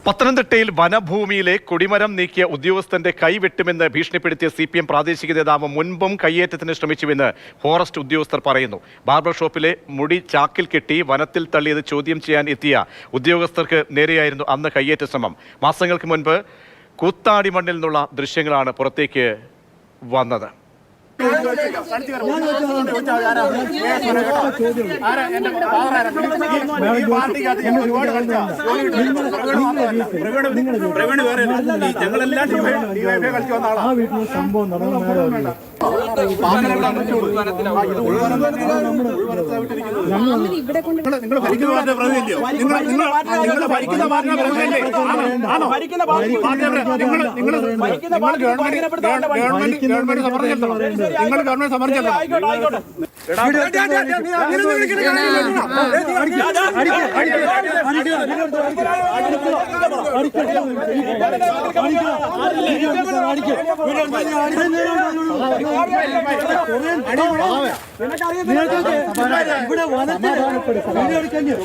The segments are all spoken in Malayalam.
പത്തനംതിട്ടയിൽ വനഭൂമിയിലെ കൊടിമരം നീക്കിയ ഉദ്യോഗസ്ഥന്റെ കൈവെട്ടുമെന്ന് ഭീഷണിപ്പെടുത്തിയ CPM പ്രാദേശിക നേതാവ് മുൻപും കയ്യേറ്റത്തിന് ശ്രമിച്ചുവെന്ന് ഫോറസ്റ്റ് ഉദ്യോഗസ്ഥർ പറയുന്നു. ബാർബർ ഷോപ്പിലെ മുടി ചാക്കിൽ കെട്ടി വനത്തിൽ തള്ളിയത് ചോദ്യം ചെയ്യാൻ എത്തിയ ഉദ്യോഗസ്ഥർക്ക് നേരെയായിരുന്നു അന്ന് കയ്യേറ്റ ശ്രമം. മാസങ്ങൾക്ക് മുൻപ് കൂത്താടി മണ്ണിൽ നിന്നുള്ള ദൃശ്യങ്ങളാണ് പുറത്തേക്ക് വന്നത്. സംഭവം നിങ്ങൾ ഗവൺമെന്റ് സമർപ്പിച്ചല്ലോ.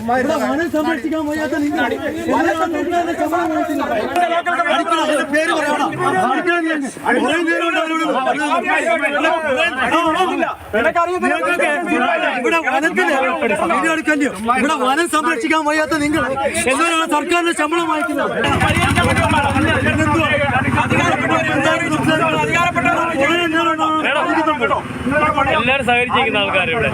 ഇവിടെ വനം സംരക്ഷിക്കാൻ വയ്യാത്ത നിങ്ങൾ ഇവിടെ വനം സംരക്ഷിക്കാൻ വയ്യാത്ത നിങ്ങൾ എങ്ങനെയാണ് സർക്കാരിന്റെ ശമ്പളം വാങ്ങിക്കുന്നത്? എല്ലാവരും സഹകരിച്ചിരിക്കുന്ന ആൾക്കാർ ഇവിടെ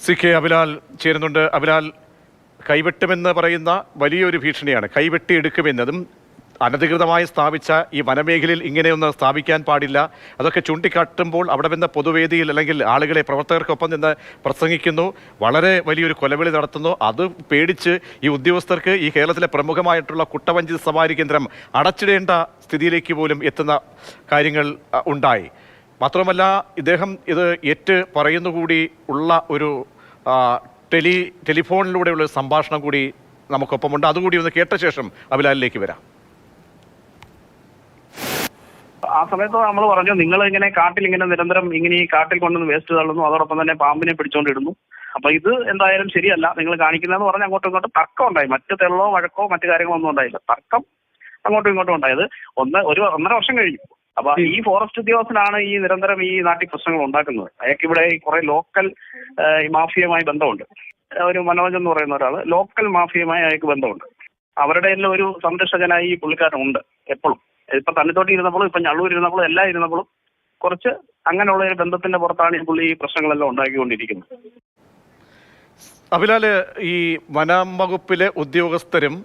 CK അബിലാൽ ചേരുന്നുണ്ട്. അബിലാൽ, കൈവെട്ടുമെന്ന് പറയുന്ന വലിയൊരു ഭീഷണിയാണ്. കൈവെട്ടിയെടുക്കുമെന്നതും അനധികൃതമായി സ്ഥാപിച്ച ഈ വനമേഖലയിൽ ഇങ്ങനെയൊന്ന് സ്ഥാപിക്കാൻ പാടില്ല, അതൊക്കെ ചൂണ്ടിക്കാട്ടുമ്പോൾ അവിടെ വന്ന പൊതുവേദിയിൽ അല്ലെങ്കിൽ ആളുകളെ പ്രവർത്തകർക്കൊപ്പം നിന്ന് പ്രസംഗിക്കുന്നു, വളരെ വലിയൊരു കൊലവിളി നടത്തുന്നു. അത് പേടിച്ച് ഈ ഉദ്യോഗസ്ഥർക്ക് ഈ കേരളത്തിലെ പ്രമുഖമായിട്ടുള്ള കുട്ടവഞ്ചി സവാരി കേന്ദ്രം അടച്ചിടേണ്ട സ്ഥിതിയിലേക്ക് പോലും എത്തുന്ന കാര്യങ്ങൾ ഉണ്ടായി. മാത്രമല്ല ഇദ്ദേഹം ഇത് പറയുന്നുകൂടി ഉള്ള ഒരു ടെലിഫോണിലൂടെയുള്ള സംഭാഷണം കൂടി നമുക്കൊപ്പമുണ്ട്. അതുകൂടി ഒന്ന് കേട്ട ശേഷം അബിലാലിലേക്ക് വരാം. ആ സമയത്ത് നമ്മൾ പറഞ്ഞു, നിങ്ങൾ ഇങ്ങനെ കാട്ടിൽ ഇങ്ങനെ നിരന്തരം ഇങ്ങനെ ഈ കാട്ടിൽ കൊണ്ടുവന്ന് വേസ്റ്റ് തള്ളുന്നു, അതോടൊപ്പം തന്നെ പാമ്പിനെ പിടിച്ചുകൊണ്ടിടുന്നു, അപ്പൊ ഇത് എന്തായാലും ശരിയല്ല നിങ്ങൾ കാണിക്കുന്നതെന്ന് പറഞ്ഞ് അങ്ങോട്ടും ഇങ്ങോട്ടും തർക്കം ഉണ്ടായി. മറ്റ് തെള്ളോ വഴക്കോ മറ്റു കാര്യങ്ങളോ ഒന്നും ഉണ്ടായില്ല. തർക്കം അങ്ങോട്ടും ഇങ്ങോട്ടും ഉണ്ടായത് 1.5 വർഷം കഴിഞ്ഞു. അപ്പൊ ഈ ഫോറസ്റ്റ് ഉദ്യോഗസ്ഥനാണ് ഈ നിരന്തരം ഈ നാട്ടിൽ പ്രശ്നങ്ങൾ ഉണ്ടാക്കുന്നത്. അയാൾക്ക് ഇവിടെ കുറെ ലോക്കൽ മാഫിയയുമായി ബന്ധമുണ്ട്. ഒരു മനോജ് എന്ന് പറയുന്ന ഒരാൾ ലോക്കൽ മാഫിയയുമായി അയാൾക്ക് ബന്ധമുണ്ട്. അവരുടെ എല്ലാം ഒരു സംരക്ഷകനായി ഈ പുള്ളിക്കാരനുണ്ട് എപ്പോഴും. ഇപ്പൊ തണ്ണിത്തോട്ടി ഇരുന്നപ്പോഴും ഇപ്പൊ ഞള്ളൂർ ഇരുന്നപ്പോഴും എല്ലാം ഇരുന്നപ്പോഴും കുറച്ച് അങ്ങനെയുള്ള ഒരു ബന്ധത്തിന്റെ പുറത്താണ് ഈ പുള്ളി ഈ പ്രശ്നങ്ങളെല്ലാം ഉണ്ടാക്കിക്കൊണ്ടിരിക്കുന്നത്. അബിലാല്, ഈ വനം വകുപ്പിലെ ഉദ്യോഗസ്ഥരും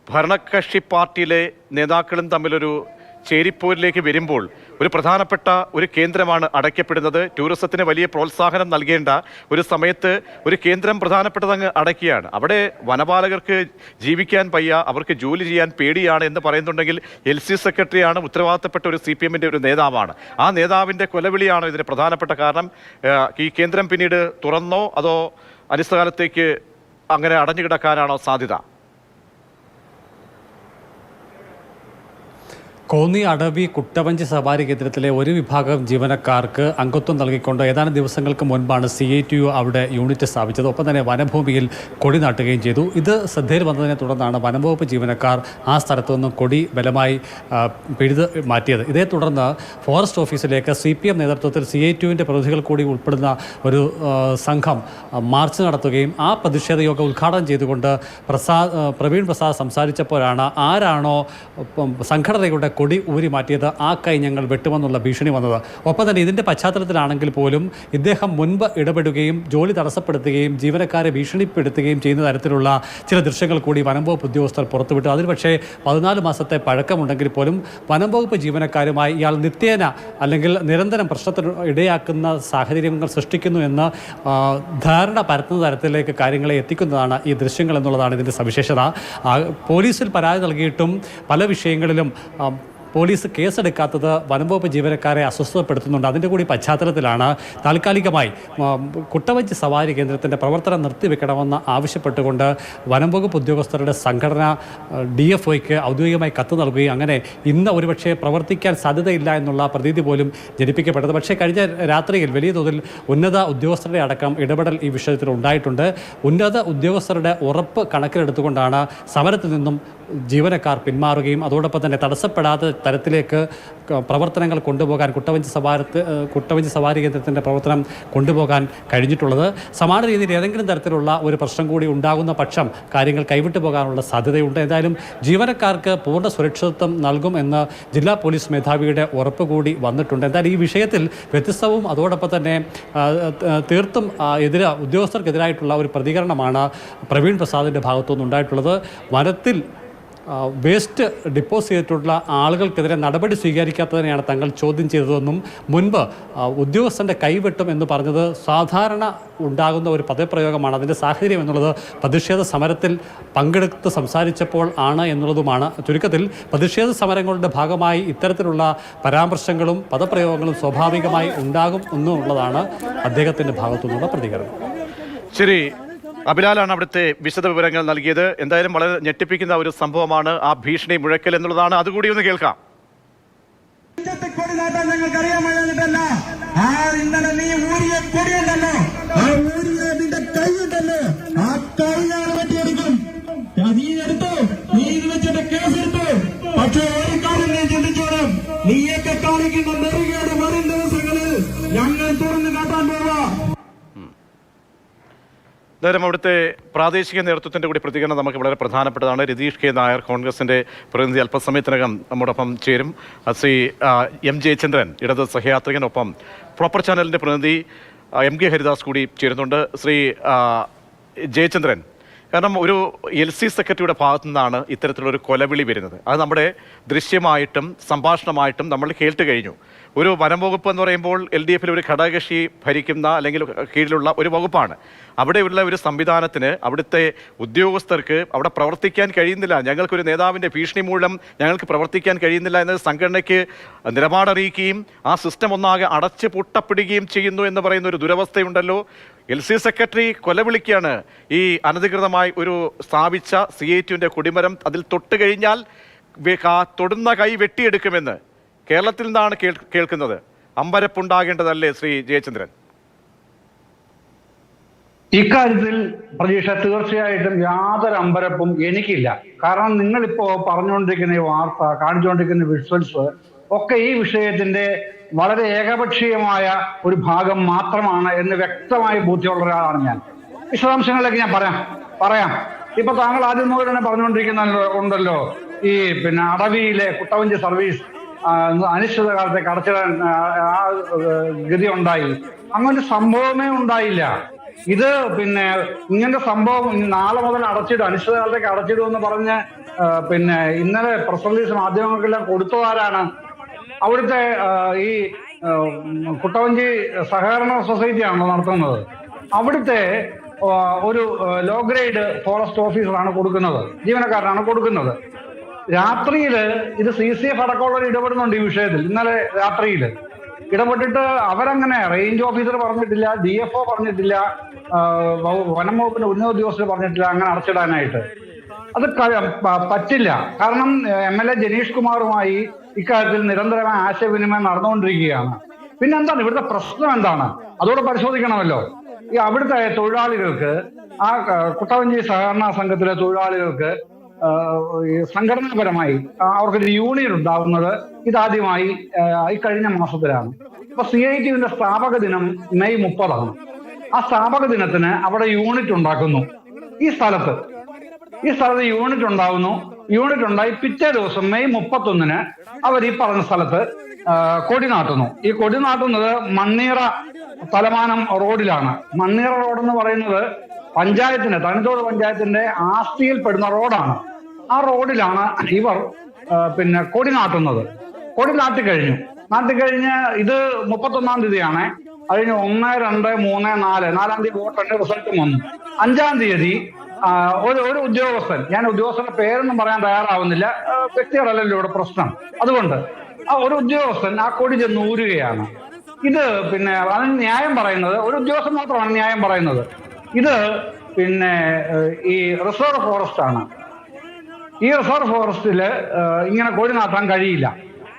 ഭരണകക്ഷി പാർട്ടിയിലെ നേതാക്കളും തമ്മിലൊരു ചേരിപ്പോരിലേക്ക് വരുമ്പോൾ ഒരു പ്രധാനപ്പെട്ട ഒരു കേന്ദ്രമാണ് അടയ്ക്കപ്പെടുന്നത്. ടൂറിസത്തിന് വലിയ പ്രോത്സാഹനം നൽകേണ്ട ഒരു സമയത്ത് ഒരു കേന്ദ്രം പ്രധാനപ്പെട്ടതങ്ങ് അടയ്ക്കുകയാണ്. അവിടെ വനപാലകർക്ക് ജീവിക്കാൻ വയ്യ, അവർക്ക് ജോലി ചെയ്യാൻ പേടിയാണ് എന്ന് പറയുന്നുണ്ടെങ്കിൽ LC സെക്രട്ടറിയാണ്, ഉത്തരവാദിത്തപ്പെട്ട ഒരു CPMന്റെ ഒരു നേതാവാണ്. ആ നേതാവിൻ്റെ കൊലവിളിയാണോ ഇതിന് പ്രധാനപ്പെട്ട കാരണം? ഈ കേന്ദ്രം പിന്നീട് തുറന്നോ അതോ അനിശ്ചിതകാലത്തേക്ക് അങ്ങനെ അടഞ്ഞു കിടക്കാനാണോ സാധ്യത? കോന്നി അടവി കുട്ടവഞ്ചി സവാരി കേന്ദ്രത്തിലെ ഒരു വിഭാഗം ജീവനക്കാർക്ക് അംഗത്വം നൽകിക്കൊണ്ട് ഏതാനും ദിവസങ്ങൾക്ക് മുൻപാണ് CITU അവിടെ യൂണിറ്റ് സ്ഥാപിച്ചത്. ഒപ്പം തന്നെ വനഭൂമിയിൽ കൊടി നാട്ടുകയും ചെയ്തു. ഇത് ശ്രദ്ധയിൽ വന്നതിനെ തുടർന്നാണ് വനംവകുപ്പ് ജീവനക്കാർ ആ സ്ഥലത്തു നിന്നും കൊടി ബലമായി പിഴുത് മാറ്റിയത്. ഇതേ തുടർന്ന് ഫോറസ്റ്റ് ഓഫീസിലേക്ക് CPM നേതൃത്വത്തിൽ CITUവിൻ്റെ പ്രതിനിധികൾ കൂടി ഉൾപ്പെടുന്ന ഒരു സംഘം മാർച്ച് നടത്തുകയും ആ പ്രതിഷേധ യോഗം ഉദ്ഘാടനം ചെയ്തുകൊണ്ട് പ്രവീൺ പ്രസാദ് സംസാരിച്ചപ്പോഴാണ് ആരാണോ സംഘടനയുടെ കൊടി ഊരി മാറ്റിയത് ആ കൈ ഞങ്ങൾ വെട്ടുമെന്നുള്ള ഭീഷണി വന്നത്. ഒപ്പം തന്നെ ഇതിൻ്റെ പശ്ചാത്തലത്തിലാണെങ്കിൽ പോലും ഇദ്ദേഹം മുൻപ് ഇടപെടുകയും ജോലി തടസ്സപ്പെടുത്തുകയും ജീവനക്കാരെ ഭീഷണിപ്പെടുത്തുകയും ചെയ്യുന്ന തരത്തിലുള്ള ചില ദൃശ്യങ്ങൾ കൂടി വനംവകുപ്പ് ഉദ്യോഗസ്ഥർ പുറത്തുവിട്ടു. അതിൽ പക്ഷേ 14 മാസത്തെ പഴക്കമുണ്ടെങ്കിൽ പോലും വനംവകുപ്പ് ജീവനക്കാരുമായി ഇയാൾ നിത്യേന അല്ലെങ്കിൽ നിരന്തരം പ്രശ്നത്തിന് ഇടയാക്കുന്ന സാഹചര്യങ്ങൾ സൃഷ്ടിക്കുന്നു എന്ന് ധാരണ പരത്തുന്ന തരത്തിലേക്ക് കാര്യങ്ങളെ എത്തിക്കുന്നതാണ് ഈ ദൃശ്യങ്ങൾ എന്നുള്ളതാണ് ഇതിൻ്റെ സവിശേഷത. പോലീസിൽ പരാതി നൽകിയിട്ടും പല വിഷയങ്ങളിലും പോലീസ് കേസെടുക്കാത്തത് വനംവകുപ്പ് ജീവനക്കാരെ അസ്വസ്ഥപ്പെടുത്തുന്നുണ്ട്. അതിൻ്റെ കൂടി പശ്ചാത്തലത്തിലാണ് താൽക്കാലികമായി കുട്ടവഞ്ചി സവാരി കേന്ദ്രത്തിൻ്റെ പ്രവർത്തനം നിർത്തിവെക്കണമെന്ന് ആവശ്യപ്പെട്ടുകൊണ്ട് വനംവകുപ്പ് ഉദ്യോഗസ്ഥരുടെ സംഘടന DFOയ്ക്ക് ഔദ്യോഗികമായി കത്ത് നൽകുകയും അങ്ങനെ ഇന്ന് ഒരുപക്ഷെ പ്രവർത്തിക്കാൻ സാധ്യതയില്ല എന്നുള്ള പ്രതീതി പോലും ജനിപ്പിക്കപ്പെട്ടത്. പക്ഷേ കഴിഞ്ഞ രാത്രിയിൽ വലിയ തോതിൽ ഉന്നത ഉദ്യോഗസ്ഥരുടെ അടക്കം ഇടപെടൽ ഈ വിഷയത്തിൽ ഉണ്ടായിട്ടുണ്ട്. ഉന്നത ഉദ്യോഗസ്ഥരുടെ ഉറപ്പ് കണക്കിലെടുത്തുകൊണ്ടാണ് സമരത്തിൽ നിന്നും ജീവനക്കാർ പിന്മാറുകയും അതോടൊപ്പം തന്നെ തടസ്സപ്പെടാത്ത തരത്തിലേക്ക് പ്രവർത്തനങ്ങൾ കൊണ്ടുപോകാൻ കുട്ടവഞ്ചി സവാരി കേന്ദ്രത്തിൻ്റെ പ്രവർത്തനം കൊണ്ടുപോകാൻ കഴിഞ്ഞിട്ടുള്ളത്. സമാന രീതിയിൽ ഏതെങ്കിലും തരത്തിലുള്ള ഒരു പ്രശ്നം കൂടി ഉണ്ടാകുന്ന പക്ഷം കാര്യങ്ങൾ കൈവിട്ടു പോകാനുള്ള സാധ്യതയുണ്ട്. എന്തായാലും ജീവനക്കാർക്ക് പൂർണ്ണ സുരക്ഷിതത്വം നൽകും എന്ന് ജില്ലാ പോലീസ് മേധാവിയുടെ ഉറപ്പ് കൂടി വന്നിട്ടുണ്ട്. എന്തായാലും ഈ വിഷയത്തിൽ വ്യത്യസ്തവും അതോടൊപ്പം തന്നെ തീർത്തും ഉദ്യോഗസ്ഥർക്കെതിരായിട്ടുള്ള ഒരു പ്രതികരണമാണ് പ്രവീൺ പ്രസാദിൻ്റെ ഭാഗത്തുനിന്ന് ഉണ്ടായിട്ടുള്ളത്. വനത്തിൽ വേസ്റ്റ് ഡിപ്പോസ് ചെയ്തിട്ടുള്ള ആളുകൾക്കെതിരെ നടപടി സ്വീകരിക്കാത്തതിനെയാണ് തങ്ങൾ ചോദ്യം ചെയ്തതെന്നും മുൻപ് ഉദ്യോഗസ്ഥൻ്റെ കൈവെട്ടും എന്ന് പറഞ്ഞത് സാധാരണ ഉണ്ടാകുന്ന ഒരു പദപ്രയോഗമാണ്. അതിൻ്റെ സാഹചര്യം എന്നുള്ളത് പ്രതിഷേധ സമരത്തിൽ പങ്കെടുത്ത് സംസാരിച്ചപ്പോൾ ആണ് എന്നുള്ളതുമാണ്. ചുരുക്കത്തിൽ പ്രതിഷേധ സമരങ്ങളുടെ ഭാഗമായി ഇത്തരത്തിലുള്ള പരാമർശങ്ങളും പദപ്രയോഗങ്ങളും സ്വാഭാവികമായി ഉണ്ടാകും എന്നുള്ളതാണ് അദ്ദേഹത്തിൻ്റെ ഭാഗത്തുനിന്നുള്ള പ്രതികരണം. ശരി, അബിലാലാണ് അവിടുത്തെ വിശദ വിവരങ്ങൾ നൽകിയത്. എന്തായാലും വളരെ ഞെട്ടിപ്പിക്കുന്ന ഒരു സംഭവമാണ് ആ ഭീഷണി മുഴക്കൽ എന്നുള്ളതാണ്. അതുകൂടി ഒന്ന് കേൾക്കാം. നീയൊക്കെ കാണിക്കുന്ന നെറുകയുടെ വരും ദിവസങ്ങളിൽ ഞങ്ങൾ തുറന്നു കാട്ടാൻ പോവാ. നേരം അവിടുത്തെ പ്രാദേശിക നേതൃത്വത്തിൻ്റെ കൂടി പ്രതികരണം നമുക്ക് വളരെ പ്രധാനപ്പെട്ടതാണ്. രതീഷ് കെ നായർ, കോൺഗ്രസിൻ്റെ പ്രതിനിധി, അല്പസമയത്തിനകം നമ്മോടൊപ്പം ചേരും. ശ്രീ M ജയചന്ദ്രൻ, ഇടത് സഹയാത്രികൻ, ഒപ്പം പ്രോപ്പർ ചാനലിൻ്റെ പ്രതിനിധി MK ഹരിദാസ് കൂടി ചേരുന്നുണ്ട്. ശ്രീ ജയചന്ദ്രൻ, കാരണം ഒരു LC സെക്രട്ടറിയുടെ ഭാഗത്തു നിന്നാണ് ഇത്തരത്തിലൊരു കൊലവിളി വരുന്നത്. അത് നമ്മുടെ ദൃശ്യമായിട്ടും സംഭാഷണമായിട്ടും നമ്മൾ കേട്ട് കഴിഞ്ഞു. ഒരു വനംവകുപ്പ് എന്ന് പറയുമ്പോൾ LDFിൽ ഒരു ഘടകകക്ഷി ഭരിക്കുന്ന അല്ലെങ്കിൽ കീഴിലുള്ള ഒരു വകുപ്പാണ്. അവിടെയുള്ള ഒരു സംവിധാനത്തിന് അവിടുത്തെ ഉദ്യോഗസ്ഥർക്ക് അവിടെ പ്രവർത്തിക്കാൻ കഴിയുന്നില്ല. ഞങ്ങൾക്കൊരു നേതാവിൻ്റെ ഭീഷണി മൂലം ഞങ്ങൾക്ക് പ്രവർത്തിക്കാൻ കഴിയുന്നില്ല എന്നത് സംഘടനയ്ക്ക് നിലപാടറിയിക്കുകയും ആ സിസ്റ്റം ഒന്നാകെ അടച്ചു പൂട്ടപ്പെടുകയും ചെയ്യുന്നു എന്ന് പറയുന്ന ഒരു ദുരവസ്ഥയുണ്ടല്ലോ. LC സെക്രട്ടറി കൊലവിളിക്കാണ് ഈ അനധികൃതമായി ഒരു സ്ഥാപിച്ച CITUവിൻ്റെ കൊടിമരം അതിൽ തൊട്ട് കഴിഞ്ഞാൽ തൊടുന്ന കൈ വെട്ടിയെടുക്കുമെന്ന് കേരളത്തിൽ നിന്നാണ് കേൾക്കുന്നത്. അമ്പരപ്പുണ്ടാകേണ്ടതല്ലേ ശ്രീ ജയചന്ദ്രൻ? ഇക്കാര്യത്തിൽ പ്രതീക്ഷ തീർച്ചയായിട്ടും യാതൊരു അമ്പരപ്പും എനിക്കില്ല. കാരണം നിങ്ങളിപ്പോ പറഞ്ഞുകൊണ്ടിരിക്കുന്ന ഈ വാർത്ത, കാണിച്ചുകൊണ്ടിരിക്കുന്ന വിഷ്വൽസ് ഒക്കെ ഈ വിഷയത്തിന്റെ വളരെ ഏകപക്ഷീയമായ ഒരു ഭാഗം മാത്രമാണ് എന്ന് വ്യക്തമായി ബോധ്യമുള്ള ഒരാളാണ് ഞാൻ. വിശദാംശങ്ങളിലേക്ക് ഞാൻ പറയാം. ഇപ്പൊ താങ്കൾ ആദ്യം മുതൽ തന്നെ പറഞ്ഞുകൊണ്ടിരിക്കുന്ന ഉണ്ടല്ലോ ഈ അടവിയിലെ കുട്ടവഞ്ചി സർവീസ് അനിശ്ചിതകാലത്തേക്ക് അടച്ചിടാൻ ഗതി ഉണ്ടായി. അങ്ങനെ സംഭവമേ ഉണ്ടായില്ല. ഇത് ഇങ്ങനത്തെ സംഭവം നാളെ മുതൽ അനിശ്ചിതകാലത്തേക്ക് അടച്ചിടും എന്ന് പറഞ്ഞ് ഇന്നലെ പ്രസ് റിലീസ് മാധ്യമങ്ങൾക്കെല്ലാം കൊടുത്തതാരാണ്? അവിടുത്തെ ഈ കുട്ടവഞ്ചി സഹകരണ സൊസൈറ്റിയാണല്ലോ നടത്തുന്നത്. അവിടുത്തെ ഒരു ലോ ഗ്രേഡ് ഫോറസ്റ്റ് ഓഫീസറാണ് കൊടുക്കുന്നത്, ജീവനക്കാരനാണ് കൊടുക്കുന്നത്. രാത്രിയിൽ ഇത് CCF അടക്കമുള്ളവർ ഇടപെടുന്നുണ്ട് ഈ വിഷയത്തിൽ. ഇന്നലെ രാത്രിയിൽ ഇടപെട്ടിട്ട് അവരങ്ങനെ റേഞ്ച് ഓഫീസർ പറഞ്ഞിട്ടില്ല, DFO പറഞ്ഞിട്ടില്ല, വനം വകുപ്പിന്റെ ഉന്നത ഉദ്യോഗസ്ഥർ പറഞ്ഞിട്ടില്ല അങ്ങനെ അടച്ചിടാനായിട്ട്. അത് പറ്റില്ല. കാരണം MLA ജനീഷ് കുമാറുമായി ഇക്കാര്യത്തിൽ നിരന്തരമായ ആശയവിനിമയം നടന്നുകൊണ്ടിരിക്കുകയാണ്. പിന്നെ എന്താണ് ഇവിടുത്തെ പ്രശ്നം? എന്താണ് അതോടെ പരിശോധിക്കണമല്ലോ. ഈ അവിടുത്തെ തൊഴിലാളികൾക്ക്, ആ കുട്ടവഞ്ചി സഹകരണ സംഘത്തിലെ തൊഴിലാളികൾക്ക് സംഘടനാപരമായി അവർക്കൊരു യൂണിയൻ ഉണ്ടാവുന്നത് ഇതാദ്യമായി ഈ കഴിഞ്ഞ മാസത്തിലാണ്. അപ്പൊ CITUവിന്റെ സ്ഥാപക ദിനം മെയ് 30 ആ സ്ഥാപക ദിനത്തിന് അവിടെ യൂണിറ്റ് ഉണ്ടാക്കുന്നു. ഈ സ്ഥലത്ത് യൂണിറ്റ് ഉണ്ടാവുന്നു. യൂണിറ്റ് ഉണ്ടായി പിറ്റേ ദിവസം മെയ് 31 അവർ ഈ പറഞ്ഞ സ്ഥലത്ത് കൊടി നാട്ടുന്നു. ഈ കൊടി നാട്ടുന്നത് മണ്ണീറ തലമാനം റോഡിലാണ്. മണ്ണീറ റോഡ് എന്ന് പറയുന്നത് തണിത്തോട് പഞ്ചായത്തിന്റെ ആസ്തിയിൽ പെടുന്ന റോഡാണ്. ആ റോഡിലാണ് ഇവർ കൊടി നാട്ടുന്നത്. കൊടി നാട്ടിക്കഴിഞ്ഞു. ഇത് 31-ാം തീയതിയാണ്. കഴിഞ്ഞ് 1, 2, 3, 4 4-ാം തീയതി വോട്ടെണ്ണി റിസൾട്ടും വന്നു. 5-ാം തീയതി ഒരു ഉദ്യോഗസ്ഥൻ, ഞാൻ ഉദ്യോഗസ്ഥന്റെ പേരൊന്നും പറയാൻ തയ്യാറാവുന്നില്ല, വ്യക്തികളല്ലല്ലോ ഇവിടെ പ്രശ്നം, അതുകൊണ്ട് ആ ഒരു ഉദ്യോഗസ്ഥൻ ആ കൊടി ചെന്ന് ഊരുകയാണ്. ഇത് പിന്നെ അതിന് ന്യായം പറയുന്നത് ഒരു ഉദ്യോഗസ്ഥൻ മാത്രമാണ് ന്യായം പറയുന്നത്. ഇത് പിന്നെ ഈ റിസർവ് ഫോറസ്റ്റ് ആണ്. ഈ റിസർവ് ഫോറസ്റ്റില് ഇങ്ങനെ കൊടി നാട്ടാൻ കഴിയില്ല.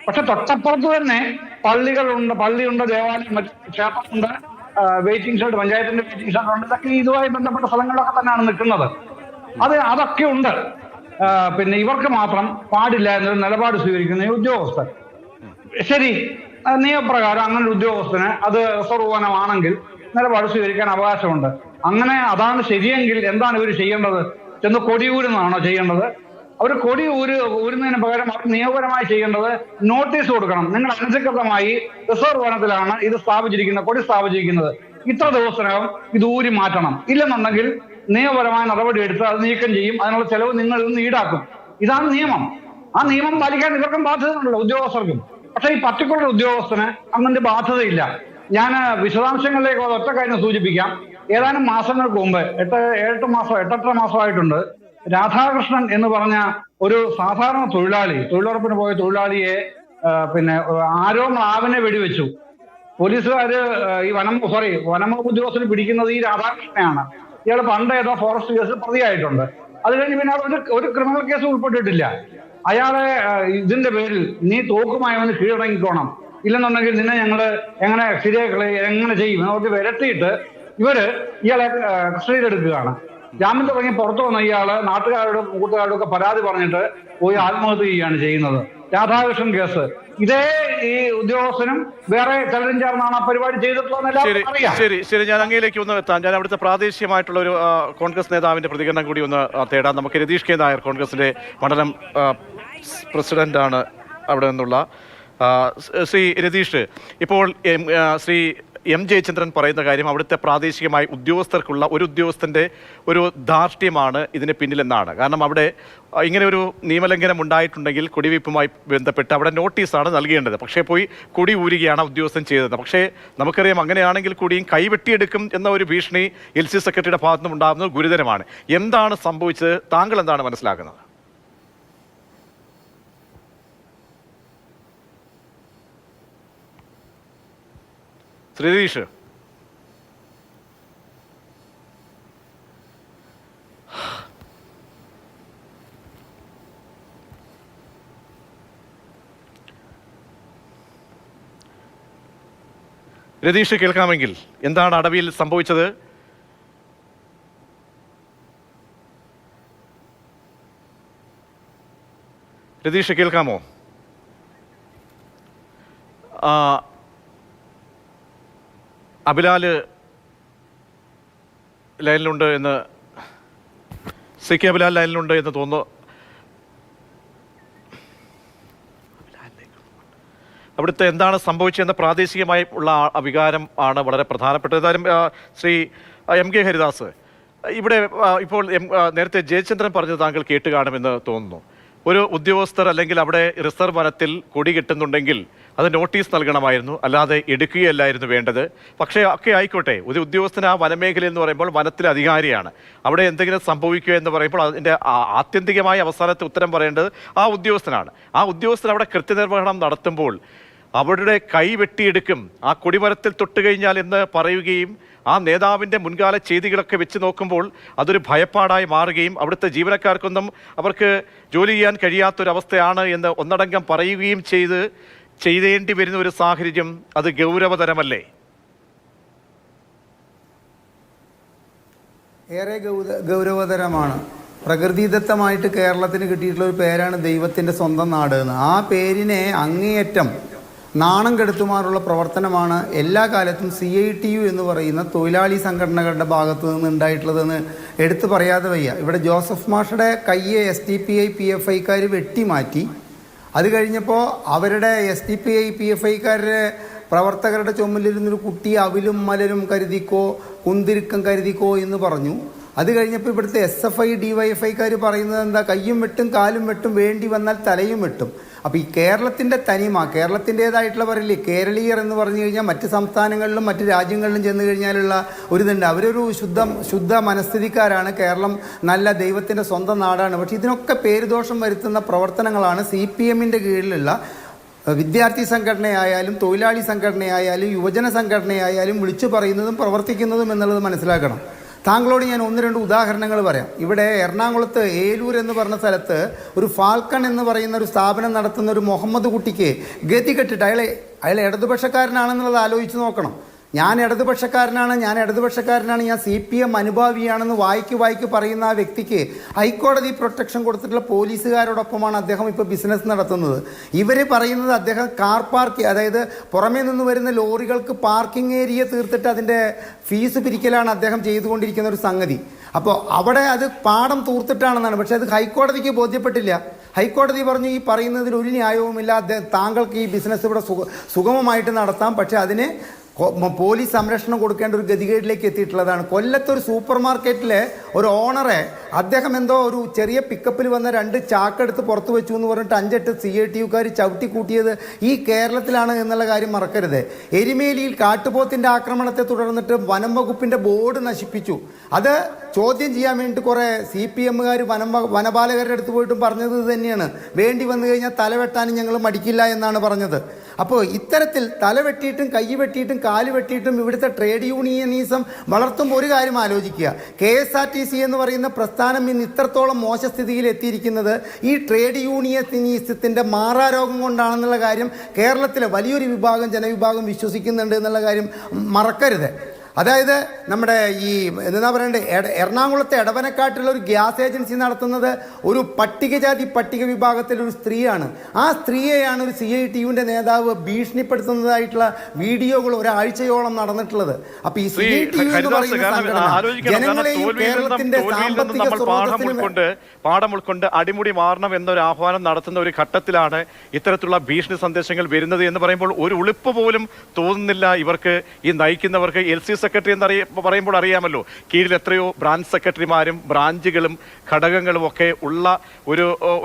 പക്ഷെ തൊട്ടപ്പുറത്ത് തന്നെ പള്ളിയുണ്ട്, ദേവാലയം, മറ്റു ക്ഷേത്രമുണ്ട്, വെയിറ്റിംഗ് ഷെഡ്, പഞ്ചായത്തിന്റെ വെയിറ്റിംഗ് ഷെഡ് ഉണ്ട്. ഇതൊക്കെ ഇതുമായി ബന്ധപ്പെട്ട സ്ഥലങ്ങളിലൊക്കെ തന്നെയാണ് നിൽക്കുന്നത്. അതൊക്കെ ഉണ്ട്. പിന്നെ ഇവർക്ക് മാത്രം പാടില്ല എന്നൊരു നിലപാട് സ്വീകരിക്കുന്ന ഈ ഉദ്യോഗസ്ഥർ. ശരി, നിയമപ്രകാരം അങ്ങനെ ഒരു ഉദ്യോഗസ്ഥന് അത് റിസർവ് വനമാണെങ്കിൽ നിലപാട് സ്വീകരിക്കാൻ അവകാശമുണ്ട്. അങ്ങനെ അതാണ് ശരിയെങ്കിൽ എന്താണ് ഇവർ ചെയ്യേണ്ടത്? ചെന്ന് കൊടിയൂരുന്നതാണോ ചെയ്യേണ്ടത്? അവർ ഊരുന്നതിന് പകരം അവർ നിയമപരമായി ചെയ്യേണ്ടത് നോട്ടീസ് കൊടുക്കണം. നിങ്ങൾ അനധികൃതമായി റിസർവ് വനത്തിലാണ് ഇത് കൊടി സ്ഥാപിച്ചിരിക്കുന്നത്, ഇത്ര ദിവസത്തിനകം ഇത് ഊരി മാറ്റണം. ഇല്ലെന്നുണ്ടെങ്കിൽ നിയമപരമായ നടപടി എടുത്ത് അത് നീക്കം ചെയ്യും. അതിനുള്ള ചെലവ് നിങ്ങൾ നിന്ന് ഈടാക്കും. ഇതാണ് നിയമം. ആ നിയമം പാലിക്കാൻ ഇവർക്കും ബാധ്യതയുണ്ടല്ലോ, ഉദ്യോഗസ്ഥർക്കും. പക്ഷെ ഈ പർട്ടിക്കുലർ ഉദ്യോഗസ്ഥന് അങ്ങനെ ബാധ്യതയില്ല. ഞാൻ വിശദാംശങ്ങളിലേക്ക് ഒറ്റ കാര്യം സൂചിപ്പിക്കാം. ഏതാനും മാസങ്ങൾക്ക് മുമ്പ് 8-8 മാസമായിട്ടുണ്ട്, രാധാകൃഷ്ണൻ എന്ന് പറഞ്ഞ ഒരു സാധാരണ തൊഴിലുറപ്പിന് പോയ തൊഴിലാളിയെ പിന്നെ ആരോ മ്ലാവിനെ വെടിവെച്ചു. പോലീസുകാര് ഈ വനംവകുപ്പ് ഉദ്യോഗസ്ഥന് പിടിക്കുന്നത് ഈ രാധാകൃഷ്ണനെയാണ്. ഇയാൾ പണ്ട് ഏതോ ഫോറസ്റ്റ് കേസിൽ പ്രതിയായിട്ടുണ്ട്. അത് കഴിഞ്ഞ് പിന്നെ ഒരു ക്രിമിനൽ കേസ് ഉൾപ്പെട്ടിട്ടില്ല. അയാളെ ഇതിന്റെ പേരിൽ നീ തോക്കുമായി അവന് കീഴടങ്ങിക്കോണം, ഇല്ലെന്നുണ്ടെങ്കിൽ നിന്നെ ഞങ്ങള് എങ്ങനെ എങ്ങനെ ചെയ്യും എന്നൊക്കെ വിരട്ടിയിട്ട് ഇയാളെ കസ്റ്റഡിയിലെടുക്കുകയാണ്. ജാമ്യം തുടങ്ങി പുറത്തു വന്ന ഇയാള് നാട്ടുകാരോടും കൂട്ടുകാരോടും ഒക്കെ പരാതി പറഞ്ഞിട്ട് പോയി ആത്മഹത്യ ചെയ്യുകയാണ് ചെയ്യുന്നത്. രാധാകൃഷ്ണൻ കേസ് ഇതേ ഈ ഉദ്യോഗസ്ഥനും വേറെ ചിലരും ചേർന്നാണ് ആ പരിപാടി ചെയ്തിട്ടുള്ളതെന്ന് ശരി, ഞാൻ അങ്ങയിലേക്ക് ഒന്ന് എത്താം. ഞാൻ അവിടുത്തെ പ്രാദേശികമായിട്ടുള്ള ഒരു കോൺഗ്രസ് നേതാവിന്റെ പ്രതികരണം കൂടി ഒന്ന് തേടാം. നമുക്ക് രതീഷ് കെ നായർ, കോൺഗ്രസിന്റെ മണ്ഡലം പ്രസിഡന്റ് ആണ് അവിടെ നിന്നുള്ള. ശ്രീ രതീഷ്, ഇപ്പോൾ ശ്രീ എം ജയചന്ദ്രൻ പറയുന്ന കാര്യം അവിടുത്തെ പ്രാദേശികമായി ഉദ്യോഗസ്ഥർക്കുള്ള ഒരു ഉദ്യോഗസ്ഥന്റെ ഒരു ധാർഷ്ട്യമാണ് ഇതിന് പിന്നിലെന്നാണ്. കാരണം അവിടെ ഇങ്ങനെ ഒരു നിയമലംഘനം ഉണ്ടായിട്ടുണ്ടെങ്കിൽ കൊടിവയ്പ്പുമായി ബന്ധപ്പെട്ട് അവിടെ നോട്ടീസാണ് നൽകേണ്ടത്. പക്ഷേ പോയി കൊടി ഊരുകയാണ് ഉദ്യോഗസ്ഥൻ ചെയ്തത്. പക്ഷേ നമുക്കറിയാം, അങ്ങനെയാണെങ്കിൽ കൂടിയും കൈവെട്ടിയെടുക്കും എന്ന ഒരു ഭീഷണി LC സെക്രട്ടറിയുടെ ഭാഗത്തുനിന്നും ഉണ്ടാകുന്നത് ഗുരുതരമാണ്. എന്താണ് സംഭവിച്ചത്? താങ്കൾ എന്താണ് മനസ്സിലാക്കുന്നത്? ശ്രീധീഷ്, രതീഷ് കേൾക്കാമെങ്കിൽ എന്താണ് അടവിയിൽ സംഭവിച്ചത്? രതീഷ് കേൾക്കാമോ? അബിലാല് ലൈനിലുണ്ട് എന്ന്, CK അബിലാൽ ലൈനിലുണ്ട് എന്ന് തോന്നുന്നു. അവിടുത്തെ എന്താണ് സംഭവിച്ചതെന്ന പ്രാദേശികമായി ഉള്ള വികാരം ആണ് വളരെ പ്രധാനപ്പെട്ടത്. ഏതായാലും ശ്രീ MK ഹരിദാസ്, ഇവിടെ ഇപ്പോൾ നേരത്തെ ജയചന്ദ്രൻ പറഞ്ഞത് താങ്കൾ കേട്ട് കാണുമെന്ന് തോന്നുന്നു. ഒരു ഉദ്യോഗസ്ഥർ അല്ലെങ്കിൽ അവിടെ റിസർവ് വനത്തിൽ കൊടി കെട്ടുന്നുണ്ടെങ്കിൽ അത് നോട്ടീസ് നൽകണമായിരുന്നു, അല്ലാതെ എടുക്കുകയല്ലായിരുന്നു വേണ്ടത്. പക്ഷേ ഒക്കെ ആയിക്കോട്ടെ, ഒരു ഉദ്യോഗസ്ഥന് ആ വനമേഖല എന്ന് പറയുമ്പോൾ വനത്തിലെ അധികാരിയാണ്. അവിടെ എന്തെങ്കിലും സംഭവിക്കുക എന്ന് പറയുമ്പോൾ അതിൻ്റെ ആത്യന്തികമായ അവസാനത്തെ ഉത്തരം പറയേണ്ടത് ആ ഉദ്യോഗസ്ഥനാണ്. ആ ഉദ്യോഗസ്ഥൻ അവിടെ കൃത്യനിർവഹണം നടത്തുമ്പോൾ അവരുടെ കൈ വെട്ടിയെടുക്കും, ആ കൊടിമരത്തിൽ തൊട്ട് കഴിഞ്ഞാൽ എന്ന് പറയുകയും ആ നേതാവിൻ്റെ മുൻകാല ചെയ്തികളൊക്കെ വെച്ച് നോക്കുമ്പോൾ അതൊരു ഭയപ്പാടായി മാറുകയും അവിടുത്തെ ജീവനക്കാർക്കൊന്നും അവർക്ക് ജോലി ചെയ്യാൻ കഴിയാത്തൊരവസ്ഥയാണ് എന്ന് ഒന്നടങ്കം പറയുകയും ചെയ്തേണ്ടി വരുന്ന ഒരു സാഹചര്യം, അത് ഗൗരവതരമല്ലേ? ഏറെ ഗൗരവതരമാണ്. പ്രകൃതിദത്തമായിട്ട് കേരളത്തിന് കിട്ടിയിട്ടുള്ള ഒരു പേരാണ് ദൈവത്തിൻ്റെ സ്വന്തം നാട് എന്ന്. ആ പേരിനെ അങ്ങേയറ്റം നാണം കെടുത്തുമാറുള്ള പ്രവർത്തനമാണ് എല്ലാ കാലത്തും CITU എന്ന് പറയുന്ന തൊഴിലാളി സംഘടനകളുടെ ഭാഗത്തു നിന്ന് ഉണ്ടായിട്ടുള്ളതെന്ന് എടുത്തു പറയാതെ വയ്യ. ഇവിടെ ജോസഫ് മാഷയുടെ കയ്യെ SDPI PFIക്കാർ വെട്ടിമാറ്റി. അത് കഴിഞ്ഞപ്പോൾ അവരുടെ SDPI PFIക്കാരുടെ പ്രവർത്തകരുടെ ചുമലിരുന്നൊരു കുട്ടി അവിലും മലരും കരുതിക്കോ, കുന്തിരുക്കം കരുതിക്കോ എന്ന് പറഞ്ഞു. അത് കഴിഞ്ഞപ്പോൾ ഇവിടുത്തെ SFI DYFIക്കാർ പറയുന്നത് എന്താ? കയ്യും വെട്ടും കാലും വെട്ടും, വേണ്ടി വന്നാൽ തലയും വെട്ടും. അപ്പോൾ ഈ കേരളത്തിൻ്റെ തനിമ, കേരളത്തിൻ്റേതായിട്ടുള്ള പറയില്ലേ കേരളീയർ എന്ന് പറഞ്ഞു കഴിഞ്ഞാൽ മറ്റ് സംസ്ഥാനങ്ങളിലും മറ്റ് രാജ്യങ്ങളിലും ചെന്ന് കഴിഞ്ഞാലുള്ള ഒരിതുണ്ട്. അവരൊരു ശുദ്ധ മനസ്ഥിതിക്കാരാണ്. കേരളം നല്ല ദൈവത്തിൻ്റെ സ്വന്തം നാടാണ്. പക്ഷേ ഇതിനൊക്കെ പേരുദോഷം വരുത്തുന്ന പ്രവർത്തനങ്ങളാണ് CPM-ൻ്റെ കീഴിലുള്ള വിദ്യാർത്ഥി സംഘടനയായാലും തൊഴിലാളി സംഘടനയായാലും യുവജന സംഘടനയായാലും വിളിച്ചു പറയുന്നതും പ്രവർത്തിക്കുന്നതും എന്നുള്ളത് മനസ്സിലാക്കണം. താങ്കളോട് ഞാൻ 1-2 ഉദാഹരണങ്ങൾ പറയാം. ഇവിടെ എറണാകുളത്ത് ഏലൂർ എന്ന് പറഞ്ഞ സ്ഥലത്ത് ഒരു ഫാൽക്കൺ എന്ന് പറയുന്ന ഒരു സ്ഥാപനം നടത്തുന്ന ഒരു മുഹമ്മദ് കുട്ടിക്ക് ഗതി കെട്ടിട്ട് അയാൾ ഇടതുപക്ഷക്കാരനാണെന്നുള്ളത് ആലോചിച്ച് നോക്കണം. ഞാൻ ഇടതുപക്ഷക്കാരനാണ്, ഞാൻ CPM അനുഭാവിയാണെന്ന് വായിക്ക് പറയുന്ന ആ വ്യക്തിക്ക് ഹൈക്കോടതി പ്രൊട്ടക്ഷൻ കൊടുത്തിട്ടുള്ള പോലീസുകാരോടൊപ്പമാണ് അദ്ദേഹം ഇപ്പോൾ ബിസിനസ് നടത്തുന്നത്. ഇവർ പറയുന്നത് അദ്ദേഹം കാർ പാർക്ക്, അതായത് പുറമേ നിന്ന് വരുന്ന ലോറികൾക്ക് പാർക്കിംഗ് ഏരിയ തീർത്തിട്ട് അതിൻ്റെ ഫീസ് പിരിക്കലാണ് അദ്ദേഹം ചെയ്തുകൊണ്ടിരിക്കുന്ന ഒരു സംഗതി. അപ്പോൾ അവിടെ അത് പാടം തൂർത്തിട്ടാണെന്നാണ്. പക്ഷേ അത് ഹൈക്കോടതിക്ക് ബോധ്യപ്പെട്ടില്ല. ഹൈക്കോടതി പറഞ്ഞു ഈ പറയുന്നതിൽ ഒരു ന്യായവുമില്ല, താങ്കൾക്ക് ഈ ബിസിനസ് ഇവിടെ സുഗമമായിട്ട് നടത്താം, പക്ഷേ അതിന് പോലീസ് സംരക്ഷണം കൊടുക്കേണ്ട ഒരു ഗതികേടിലേക്ക് എത്തിയിട്ടുള്ളതാണ്. കൊല്ലത്തൊരു സൂപ്പർ മാർക്കറ്റിലെ ഒരു ഓണറെ അദ്ദേഹം എന്തോ ഒരു ചെറിയ പിക്കപ്പിൽ വന്ന 2 ചാക്കെടുത്ത് പുറത്ത് വെച്ചു എന്ന് പറഞ്ഞിട്ട് 5-8 CITUക്കാർ ചവിട്ടി കൂട്ടിയത് ഈ കേരളത്തിലാണ് എന്നുള്ള കാര്യം മറക്കരുത്. എരുമേലിയിൽ കാട്ടുപോത്തിൻ്റെ ആക്രമണത്തെ തുടർന്നിട്ട് വനം വകുപ്പിൻ്റെ ബോർഡ് നശിപ്പിച്ചു. അത് ചോദ്യം ചെയ്യാൻ വേണ്ടിയിട്ട് കുറേ CPMകാർ വനപാലകരുടെ അടുത്ത് പോയിട്ടും പറഞ്ഞത് ഇത് തന്നെയാണ്. വേണ്ടി വന്നു കഴിഞ്ഞാൽ തലവെട്ടാനും ഞങ്ങൾ മടിക്കില്ല എന്നാണ് പറഞ്ഞത്. അപ്പോൾ ഇത്തരത്തിൽ തലവെട്ടിയിട്ടും കൈ വെട്ടിയിട്ടും കാല് വെട്ടിയിട്ടും ഇവിടുത്തെ ട്രേഡ് യൂണിയനിസം വളർത്തുമ്പോൾ ഒരു കാര്യം ആലോചിക്കുക. KSRTC എന്ന് പറയുന്ന പ്രസ്ഥാനം ഇന്ന് ഇത്രത്തോളം മോശസ്ഥിതിയിൽ എത്തിയിരിക്കുന്നത് ഈ ട്രേഡ് യൂണിയനിസത്തിൻ്റെ മാറാരോഗം കൊണ്ടാണെന്നുള്ള കാര്യം കേരളത്തിലെ വലിയൊരു ജനവിഭാഗം വിശ്വസിക്കുന്നുണ്ട് എന്നുള്ള കാര്യം മറക്കരുത്. അതായത് നമ്മുടെ ഈ എന്താ പറയണ്ടേ, എറണാകുളത്തെ എടവനക്കാട്ടിലുള്ള ഒരു ഗ്യാസ് ഏജൻസി നടത്തുന്നത് ഒരു പട്ടിക വിഭാഗത്തിലൊരു സ്ത്രീയാണ്. ആ സ്ത്രീയെയാണ് ഒരു CITUവിൻ്റെ നേതാവ് ഭീഷണിപ്പെടുത്തുന്നതായിട്ടുള്ള വീഡിയോകൾ ഒരാഴ്ചയോളം നടന്നിട്ടുള്ളത്. അപ്പൊ ഈ CITU എന്ന് പറയുന്ന സംഘടന ജനങ്ങളെയും കേരളത്തിന്റെ സാമ്പത്തിക പാഠം ഉൾക്കൊണ്ട് അടിമുടി മാറണം എന്നൊരു ആഹ്വാനം നടത്തുന്ന ഒരു ഘട്ടത്തിലാണ് ഇത്തരത്തിലുള്ള ഭീഷണി സന്ദേശങ്ങൾ വരുന്നത് എന്ന് പറയുമ്പോൾ ഒരു ഉളിപ്പ് പോലും തോന്നുന്നില്ല ഇവർക്ക്, ഈ നയിക്കുന്നവർക്ക്. LC സെക്രട്ടറി എന്ന് പറയുമ്പോൾ അറിയാമല്ലോ, കീഴിൽ എത്രയോ ബ്രാഞ്ച് സെക്രട്ടറിമാരും ബ്രാഞ്ചുകളും ഘടകങ്ങളും ഒക്കെ ഉള്ള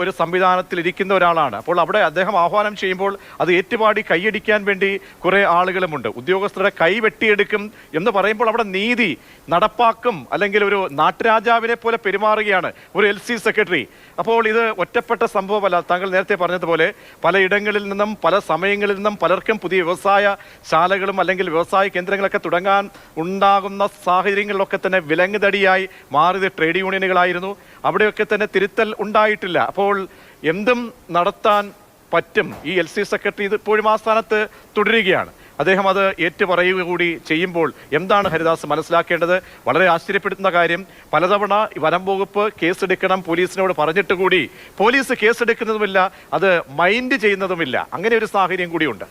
ഒരു സംവിധാനത്തിൽ ഇരിക്കുന്ന ഒരാളാണ്. അപ്പോൾ അവിടെ അദ്ദേഹം ആഹ്വാനം ചെയ്യുമ്പോൾ അത് ഏറ്റുപാടി കൈയടിക്കാൻ വേണ്ടി കുറെ ആളുകളുമുണ്ട്. ഉദ്യോഗസ്ഥരുടെ കൈ വെട്ടിയെടുക്കും എന്ന് പറയുമ്പോൾ അവിടെ നീതി നടപ്പാക്കും, അല്ലെങ്കിൽ ഒരു നാട്ടുരാജാവിനെ പോലെ പെരുമാറുകയാണ് ഒരു LC സെക്രട്ടറി. അപ്പോൾ ഇത് ഒറ്റപ്പെട്ട സംഭവമല്ല. താങ്കൾ നേരത്തെ പറഞ്ഞതുപോലെ പലയിടങ്ങളിൽ നിന്നും പല സമയങ്ങളിൽ നിന്നും പലർക്കും പുതിയ വ്യവസായ ശാലകളും അല്ലെങ്കിൽ വ്യവസായ കേന്ദ്രങ്ങളൊക്കെ തുടങ്ങാൻ ഉണ്ടാകുന്ന സാഹചര്യങ്ങളിലൊക്കെ തന്നെ വിലങ്ങുതടിയായി മാറിയത് ട്രേഡ് യൂണിയനുകളായിരുന്നു. അവിടെയൊക്കെ തന്നെ തിരുത്തൽ ഉണ്ടായിട്ടില്ല. അപ്പോൾ എന്തും നടത്താൻ പറ്റും. ഈ LC സെക്രട്ടറി ഇപ്പോഴും ആ സ്ഥാനത്ത് തുടരുകയാണ്. അദ്ദേഹം അത് ഏറ്റുപറയുക കൂടി ചെയ്യുമ്പോൾ എന്താണ് ഹരിദാസ് മനസ്സിലാക്കേണ്ടത്? വളരെ ആശ്ചര്യപ്പെടുത്തുന്ന കാര്യം, പലതവണ വനം വകുപ്പ് കേസെടുക്കണം പോലീസിനോട് പറഞ്ഞിട്ട് കൂടി പോലീസ് കേസെടുക്കുന്നതുമില്ല, അത് മൈൻഡ് ചെയ്യുന്നതുമില്ല. അങ്ങനെ ഒരു സാഹചര്യം കൂടിയുണ്ട്.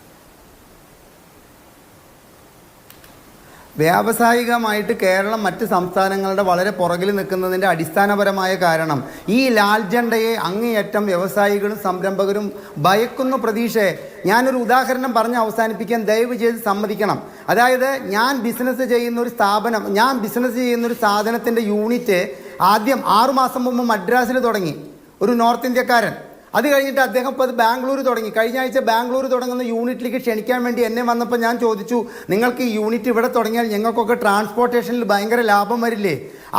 വ്യാവസായികമായിട്ട് കേരളം മറ്റ് സംസ്ഥാനങ്ങളുടെ വളരെ പുറകിൽ നിൽക്കുന്നതിൻ്റെ അടിസ്ഥാനപരമായ കാരണം ഈ ലാൽ ജണ്ടയെ അങ്ങേയറ്റം വ്യവസായികളും സംരംഭകരും ഭയക്കുന്ന പ്രതീക്ഷയെ. ഞാനൊരു ഉദാഹരണം പറഞ്ഞ് അവസാനിപ്പിക്കാൻ ദയവ് ചെയ്ത് സമ്മതിക്കണം. അതായത് ഞാൻ ബിസിനസ് ചെയ്യുന്ന ഒരു സാധനത്തിൻ്റെ യൂണിറ്റ് ആദ്യം 6 മാസം മുമ്പ് മദ്രാസിൽ തുടങ്ങി, ഒരു നോർത്ത് ഇന്ത്യക്കാരൻ. അത് കഴിഞ്ഞിട്ട് അദ്ദേഹം ഇപ്പോൾ അത് ബാംഗ്ലൂർ തുടങ്ങി. കഴിഞ്ഞ ആഴ്ച ബാംഗ്ലൂർ തുടങ്ങുന്ന യൂണിറ്റിലേക്ക് ക്ഷണിക്കാൻ വേണ്ടി എന്നെ വന്നപ്പോൾ ഞാൻ ചോദിച്ചു, നിങ്ങൾക്ക് ഈ യൂണിറ്റ് ഇവിടെ തുടങ്ങിയാൽ ഞങ്ങൾക്കൊക്കെ ട്രാൻസ്പോർട്ടേഷനിൽ ഭയങ്കര ലാഭം വരില്ലേ?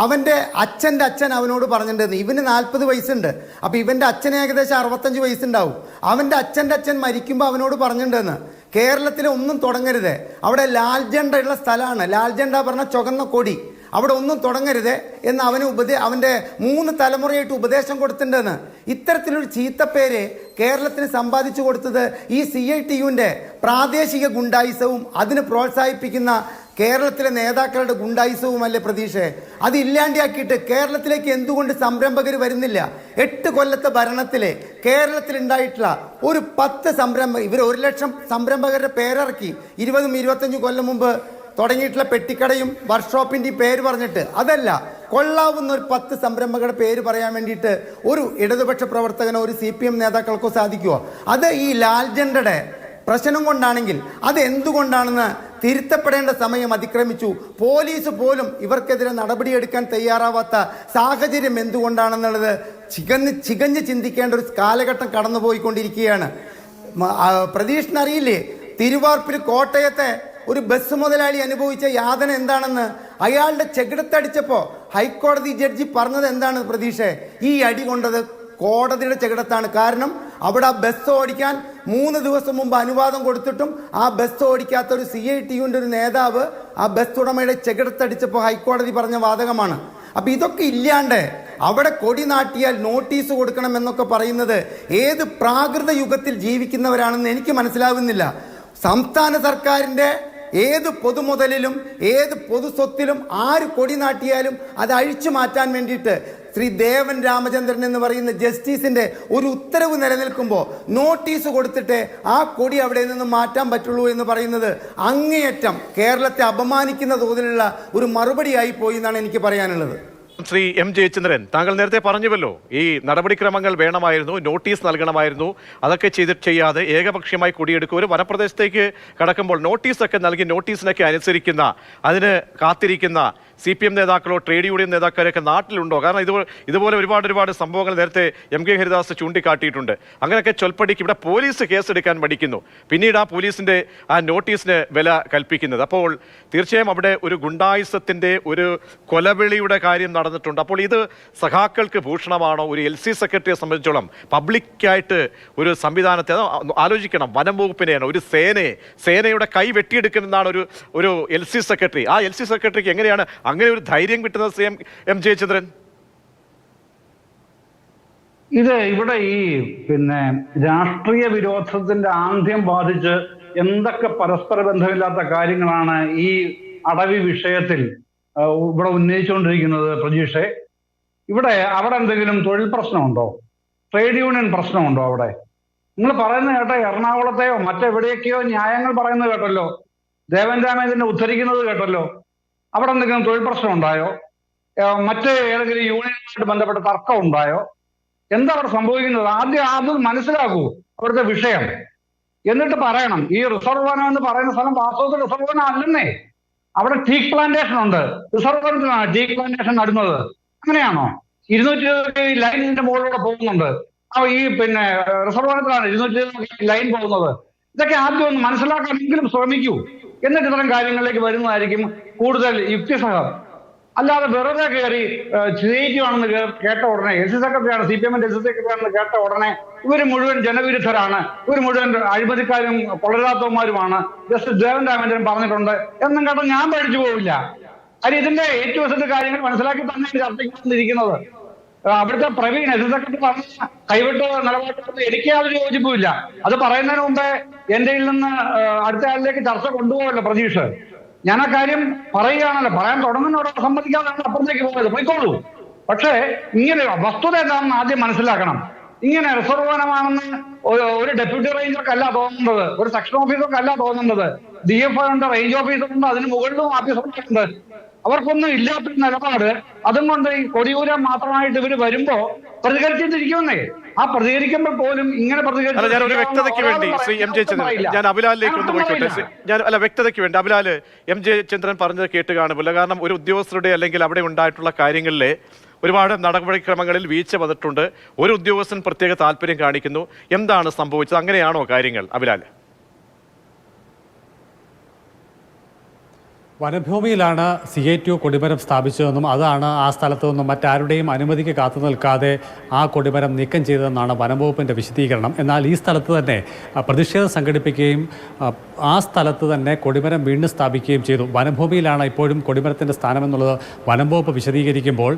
അവൻ്റെ അച്ഛൻ്റെ അച്ഛൻ അവനോട് പറഞ്ഞിട്ടുണ്ടെന്ന്. ഇവന് 40 വയസ്സുണ്ട്. അപ്പോൾ ഇവൻ്റെ അച്ഛന് ഏകദേശം 65 വയസ്സുണ്ടാവും. അവൻ്റെ അച്ഛൻ്റെ അച്ഛൻ മരിക്കുമ്പോൾ അവനോട് പറഞ്ഞിട്ടുണ്ടെന്ന്, കേരളത്തിൽ ഒന്നും തുടങ്ങരുത്, അവിടെ ലാൽ ജണ്ട ഉള്ള സ്ഥലമാണ്. ലാൽ ജണ്ട പറഞ്ഞാൽ ചുവന്ന കൊടി, അവിടെ ഒന്നും തുടങ്ങരുത് എന്ന് അവൻ്റെ 3 തലമുറയായിട്ട് ഉപദേശം കൊടുത്തിട്ടുണ്ടെന്ന്. ഇത്തരത്തിലൊരു ചീത്തപ്പേര് കേരളത്തിന് സമ്പാദിച്ചു കൊടുത്തത് ഈ CITUവിൻ്റെ പ്രാദേശിക ഗുണ്ടായിസവും അതിന് പ്രോത്സാഹിപ്പിക്കുന്ന കേരളത്തിലെ നേതാക്കളുടെ ഗുണ്ടായിസവുമല്ലേ പ്രതീക്ഷയെ? അത് ഇല്ലാണ്ടാക്കിയിട്ട് കേരളത്തിലേക്ക് എന്തുകൊണ്ട് സംരംഭകർ വരുന്നില്ല? 8 കൊല്ലത്തെ ഭരണത്തിൽ കേരളത്തിലുണ്ടായിട്ടുള്ള ഒരു 10 ഇവർ 1 ലക്ഷം സംരംഭകരുടെ പേരിറക്കി 20-25 കൊല്ലം മുമ്പ് തുടങ്ങിയിട്ടുള്ള പെട്ടിക്കടയും വർക്ക്ഷോപ്പിൻ്റെയും പേര് പറഞ്ഞിട്ട്. അതല്ല, കൊള്ളാവുന്ന ഒരു 10 സംരംഭകരുടെ പേര് പറയാൻ വേണ്ടിയിട്ട് ഒരു ഇടതുപക്ഷ പ്രവർത്തകനോ ഒരു CPM നേതാക്കൾക്കോ സാധിക്കുമോ? അത് ഈ ലാൽ ജണ്ടയുടെ പ്രശ്നം കൊണ്ടാണെങ്കിൽ അത് എന്തുകൊണ്ടാണെന്ന് തിരുത്തപ്പെടേണ്ട സമയം അതിക്രമിച്ചു. പോലീസ് പോലും ഇവർക്കെതിരെ നടപടിയെടുക്കാൻ തയ്യാറാവാത്ത സാഹചര്യം എന്തുകൊണ്ടാണെന്നുള്ളത് ചികഞ്ഞ് ചിന്തിക്കേണ്ട ഒരു കാലഘട്ടം കടന്നുപോയിക്കൊണ്ടിരിക്കുകയാണ്. പ്രതീക്ഷനറിയില്ലേ, തിരുവാർപ്പിൽ കോട്ടയത്തെ ഒരു ബസ് മുതലാളി അനുഭവിച്ച യാതന എന്താണെന്ന്? അയാളുടെ ചെകിടത്തടിച്ചപ്പോൾ ഹൈക്കോടതി ജഡ്ജി പറഞ്ഞത് എന്താണ് പ്രതീക്ഷ? ഈ അടി കൊണ്ടത് കോടതിയുടെ ചെകിടത്താണ്. കാരണം അവിടെ ആ ബസ് ഓടിക്കാൻ 3 ദിവസം മുമ്പ് അനുവാദം കൊടുത്തിട്ടും ആ ബസ് ഓടിക്കാത്ത ഒരു CITUവിൻ്റെ ഒരു നേതാവ് ആ ബസ് ഉടമയുടെ ചെകിടത്തടിച്ചപ്പോൾ ഹൈക്കോടതി പറഞ്ഞ വാദകമാണ്. അപ്പം ഇതൊക്കെ ഇല്ലാണ്ട് അവിടെ കൊടി നാട്ടിയാൽ നോട്ടീസ് കൊടുക്കണം എന്നൊക്കെ പറയുന്നത് ഏത് പ്രാകൃത യുഗത്തിൽ ജീവിക്കുന്നവരാണെന്ന് എനിക്ക് മനസ്സിലാകുന്നില്ല. സംസ്ഥാന സർക്കാരിൻ്റെ ഏത് പൊതുമുതലിലും ഏത് പൊതു സ്വത്തിലും ആര് കൊടി നാട്ടിയാലും അത് അഴിച്ചു മാറ്റാൻ വേണ്ടിയിട്ട് ശ്രീ ദേവൻ രാമചന്ദ്രൻ എന്ന് പറയുന്ന ജസ്റ്റിസിന്റെ ഒരു ഉത്തരവ് നിലനിൽക്കുമ്പോൾ നോട്ടീസ് കൊടുത്തിട്ട് ആ കൊടി അവിടെ നിന്ന് മാറ്റാൻ പറ്റുള്ളൂ എന്ന് പറയുന്നത് അങ്ങേയറ്റം കേരളത്തെ അപമാനിക്കുന്ന തോതിലുള്ള ഒരു മറുപടിയായി പോയി എന്നാണ് എനിക്ക് പറയാനുള്ളത്. ശ്രീ M. ജയചന്ദ്രൻ, താങ്കൾ നേരത്തെ പറഞ്ഞുവല്ലോ ഈ നടപടിക്രമങ്ങൾ വേണമായിരുന്നു, നോട്ടീസ് നൽകണമായിരുന്നു. അതൊക്കെ ചെയ്യാതെ ഏകപക്ഷീയമായി കൊടിയെടുക്കുക. ഒരു വനപ്രദേശത്തേക്ക് കടക്കുമ്പോൾ നോട്ടീസൊക്കെ നൽകി നോട്ടീസിനൊക്കെ അനുസരിക്കുന്ന, അതിന് കാത്തിരിക്കുന്ന CPM നേതാക്കളോ ട്രേഡ് യൂണിയൻ നേതാക്കളൊക്കെ നാട്ടിലുണ്ടോ? കാരണം ഇതുപോലെ ഒരുപാട് സംഭവങ്ങൾ നേരത്തെ MK ഹരിദാസ് ചൂണ്ടിക്കാട്ടിയിട്ടുണ്ട്. അങ്ങനെയൊക്കെ ചൊൽപ്പടിക്ക് ഇവിടെ പോലീസ് കേസെടുക്കാൻ പഠിക്കുന്നു, പിന്നീട് ആ പോലീസിന്റെ ആ നോട്ടീസിന് വില കൽപ്പിക്കുന്നത്. അപ്പോൾ തീർച്ചയായും അവിടെ ഒരു ഗുണ്ടായുസത്തിന്റെ ഒരു കൊലവിളിയുടെ കാര്യം നടന്നിട്ടുണ്ട്. അപ്പോൾ ഇത് സഖാക്കൾക്ക് ഭൂഷണമാണോ? ഒരു LC സെക്രട്ടറിയെ സംബന്ധിച്ചോളം പബ്ലിക്കായിട്ട് ഒരു സംവിധാനത്തെ ആലോചിക്കണം. വനം വകുപ്പിനെയാണ്, ഒരു സേനയുടെ കൈ വെട്ടിയെടുക്കുന്നതാണ് ഒരു LC സെക്രട്ടറി. ആ LC സെക്രട്ടറിക്ക് എങ്ങനെയാണ് അങ്ങനെ ഒരു ധൈര്യം കിട്ടുന്നത്? ശ്രീ M. ജയചന്ദ്രൻ, ഇത് ഇവിടെ ഈ രാഷ്ട്രീയ വിരോധത്തിന്റെ ആന്ധ്യം ബാധിച്ച് എന്തൊക്കെ പരസ്പര ബന്ധമില്ലാത്ത കാര്യങ്ങളാണ് ഈ അടവി വിഷയത്തിൽ ഇവിടെ ഉന്നയിച്ചുകൊണ്ടിരിക്കുന്നത്. പ്രജീഷെ, അവിടെ എന്തെങ്കിലും തൊഴിൽ പ്രശ്നമുണ്ടോ? ട്രേഡ് യൂണിയൻ പ്രശ്നമുണ്ടോ? അവിടെ നിങ്ങൾ പറയുന്നത് കേട്ടോ, എറണാകുളത്തെയോ മറ്റെവിടെയൊക്കെയോ ന്യായങ്ങൾ പറയുന്നത് കേട്ടല്ലോ, ദേവൻ രാമേന്ദ്രനെ ഉദ്ധരിക്കുന്നത് കേട്ടല്ലോ. അവിടെ എന്തെങ്കിലും തൊഴിൽ പ്രശ്നം ഉണ്ടായോ? മറ്റ് ഏതെങ്കിലും യൂണിയനുമായിട്ട് ബന്ധപ്പെട്ട തർക്കം ഉണ്ടായോ? എന്താ അവിടെ സംഭവിക്കുന്നത്? ആദ്യം അത് മനസ്സിലാക്കൂ അവിടുത്തെ വിഷയം, എന്നിട്ട് പറയണം. ഈ റിസർവ് വനം എന്ന് പറയുന്ന സ്ഥലം വാസ്തവത്തിൽ റിസർവ് വനം അല്ലെന്നേ. അവിടെ ടീക്ക് പ്ലാന്റേഷൻ ഉണ്ട്. റിസർവ് വനത്തിലാണ് ടീക്ക് പ്ലാന്റേഷൻ നടുന്നത്. അങ്ങനെയാണോ? 220 ലൈൻ ഇതിന്റെ മുകളിലൂടെ പോകുന്നുണ്ട്. ഈ റിസർവ് വനത്തിലാണ് 220 ലൈൻ പോകുന്നത്. ഇതൊക്കെ ആദ്യം ഒന്ന് മനസ്സിലാക്കാനെങ്കിലും ശ്രമിക്കൂ. എന്നിട്ട് ഇത്തരം കാര്യങ്ങളിലേക്ക് വരുന്നതായിരിക്കും കൂടുതൽ യുക്തിസഹം. അല്ലാതെ വെറുതെ കയറി CITU ആണെന്ന് കേട്ട ഉടനെ, LC സെക്രട്ടറിയാണ്, CPM-ന്റെ LC സെക്രട്ടറിയാണെന്ന് കേട്ട ഉടനെ ഇവര് മുഴുവൻ ജനവിരുദ്ധരാണ്, ഇവർ മുഴുവൻ അഴിമതിക്കാരും കൊള്ളരാത്തവന്മാരുമാണ്, ജസ്റ്റിസ് ദേവൻ രാമേന്ദ്രൻ പറഞ്ഞിട്ടുണ്ട് എന്നും കേട്ടോ ഞാൻ പഠിച്ചു പോവില്ല. അത് ഇതിന്റെ ഏറ്റവും കാര്യങ്ങൾ മനസ്സിലാക്കി തന്നെ ചർച്ചയ്ക്ക് വന്നിരിക്കുന്നത്. അവിടുത്തെ പ്രവീൺ LC സെക്രട്ടറി പറഞ്ഞ കൈവിട്ട് നിലപാട് എനിക്ക് യാതൊരു യോജിപ്പുമില്ല. അത് പറയുന്നതിന് മുമ്പേ എന്റെ നിന്ന് അടുത്ത ആളിലേക്ക് ചർച്ച കൊണ്ടുപോകല്ലോ പ്രതീക്ഷ. ഞാൻ ആ കാര്യം പറയുകയാണല്ലോ, പറയാൻ തുടങ്ങുന്നവരെ സമ്മതിക്കാതെയാണ് അപ്പുറത്തേക്ക് പോയത്. പോയിക്കോളൂ. പക്ഷേ ഇങ്ങനെ വസ്തുത എന്താണെന്ന് ആദ്യം മനസ്സിലാക്കണം. ഇങ്ങനെ റിസർവ് വനമാണെന്ന് ഒരു ഡെപ്യൂട്ടി റേഞ്ചർക്കല്ല തോന്നുന്നത്, ഒരു സെക്ഷൻ ഓഫീസർക്കല്ല തോന്നുന്നത്. DFO ഉണ്ട്, റേഞ്ച് ഓഫീസറുണ്ട്, അതിന് മുകളിലും ഓഫീസർമാരുണ്ട്. അവർക്കൊന്നും ഇല്ലാത്തൊരു നിലപാട്. അതും കൊണ്ട് ഈ കൊടിയൂരം മാത്രമായിട്ട് ഇവര് വരുമ്പോ പ്രതികരിച്ചിട്ടിരിക്കുന്നേ. ആ പ്രതികരിക്കുമ്പോൾ പോലും ഇങ്ങനെ ഞാനൊരു വ്യക്തതയ്ക്ക് വേണ്ടി ശ്രീ M. ജയചന്ദ്രൻ, ഞാൻ അഭിലാലിലേക്ക് ഒന്ന് പോയിക്കോട്ടെ. വ്യക്തതയ്ക്ക് വേണ്ടി അഭിലാല്, M. ജയചന്ദ്രൻ പറഞ്ഞത് കേട്ട് കാണുമല്ലോ. കാരണം ഒരു ഉദ്യോഗസ്ഥരുടെ അല്ലെങ്കിൽ അവിടെ ഉണ്ടായിട്ടുള്ള കാര്യങ്ങളിലെ ഒരുപാട് നടപടിക്രമങ്ങളിൽ വീഴ്ച വന്നിട്ടുണ്ട്. ഒരു ഉദ്യോഗസ്ഥൻ പ്രത്യേക താല്പര്യം കാണിക്കുന്നു. എന്താണ് സംഭവിച്ചത്? അങ്ങനെയാണോ കാര്യങ്ങൾ അഭിലാല്? വനഭൂമിയിലാണ് CITU കൊടിമരം സ്ഥാപിച്ചതെന്നും അതാണ് ആ സ്ഥലത്തു നിന്നും മറ്റാരുടെയും അനുമതിക്ക് കാത്തു നിൽക്കാതെ ആ കൊടിമരം നീക്കം ചെയ്തതെന്നാണ് വനംവകുപ്പിൻ്റെ വിശദീകരണം. എന്നാൽ ഈ സ്ഥലത്ത് തന്നെ പ്രതിഷേധം സംഘടിപ്പിക്കുകയും ആ സ്ഥലത്ത് തന്നെ കൊടിമരം വീണ്ടും സ്ഥാപിക്കുകയും ചെയ്തു. വനഭൂമിയിലാണ് ഇപ്പോഴും കൊടിമരത്തിൻ്റെ സ്ഥാനമെന്നുള്ളത് വനംവകുപ്പ് വിശദീകരിക്കുമ്പോൾ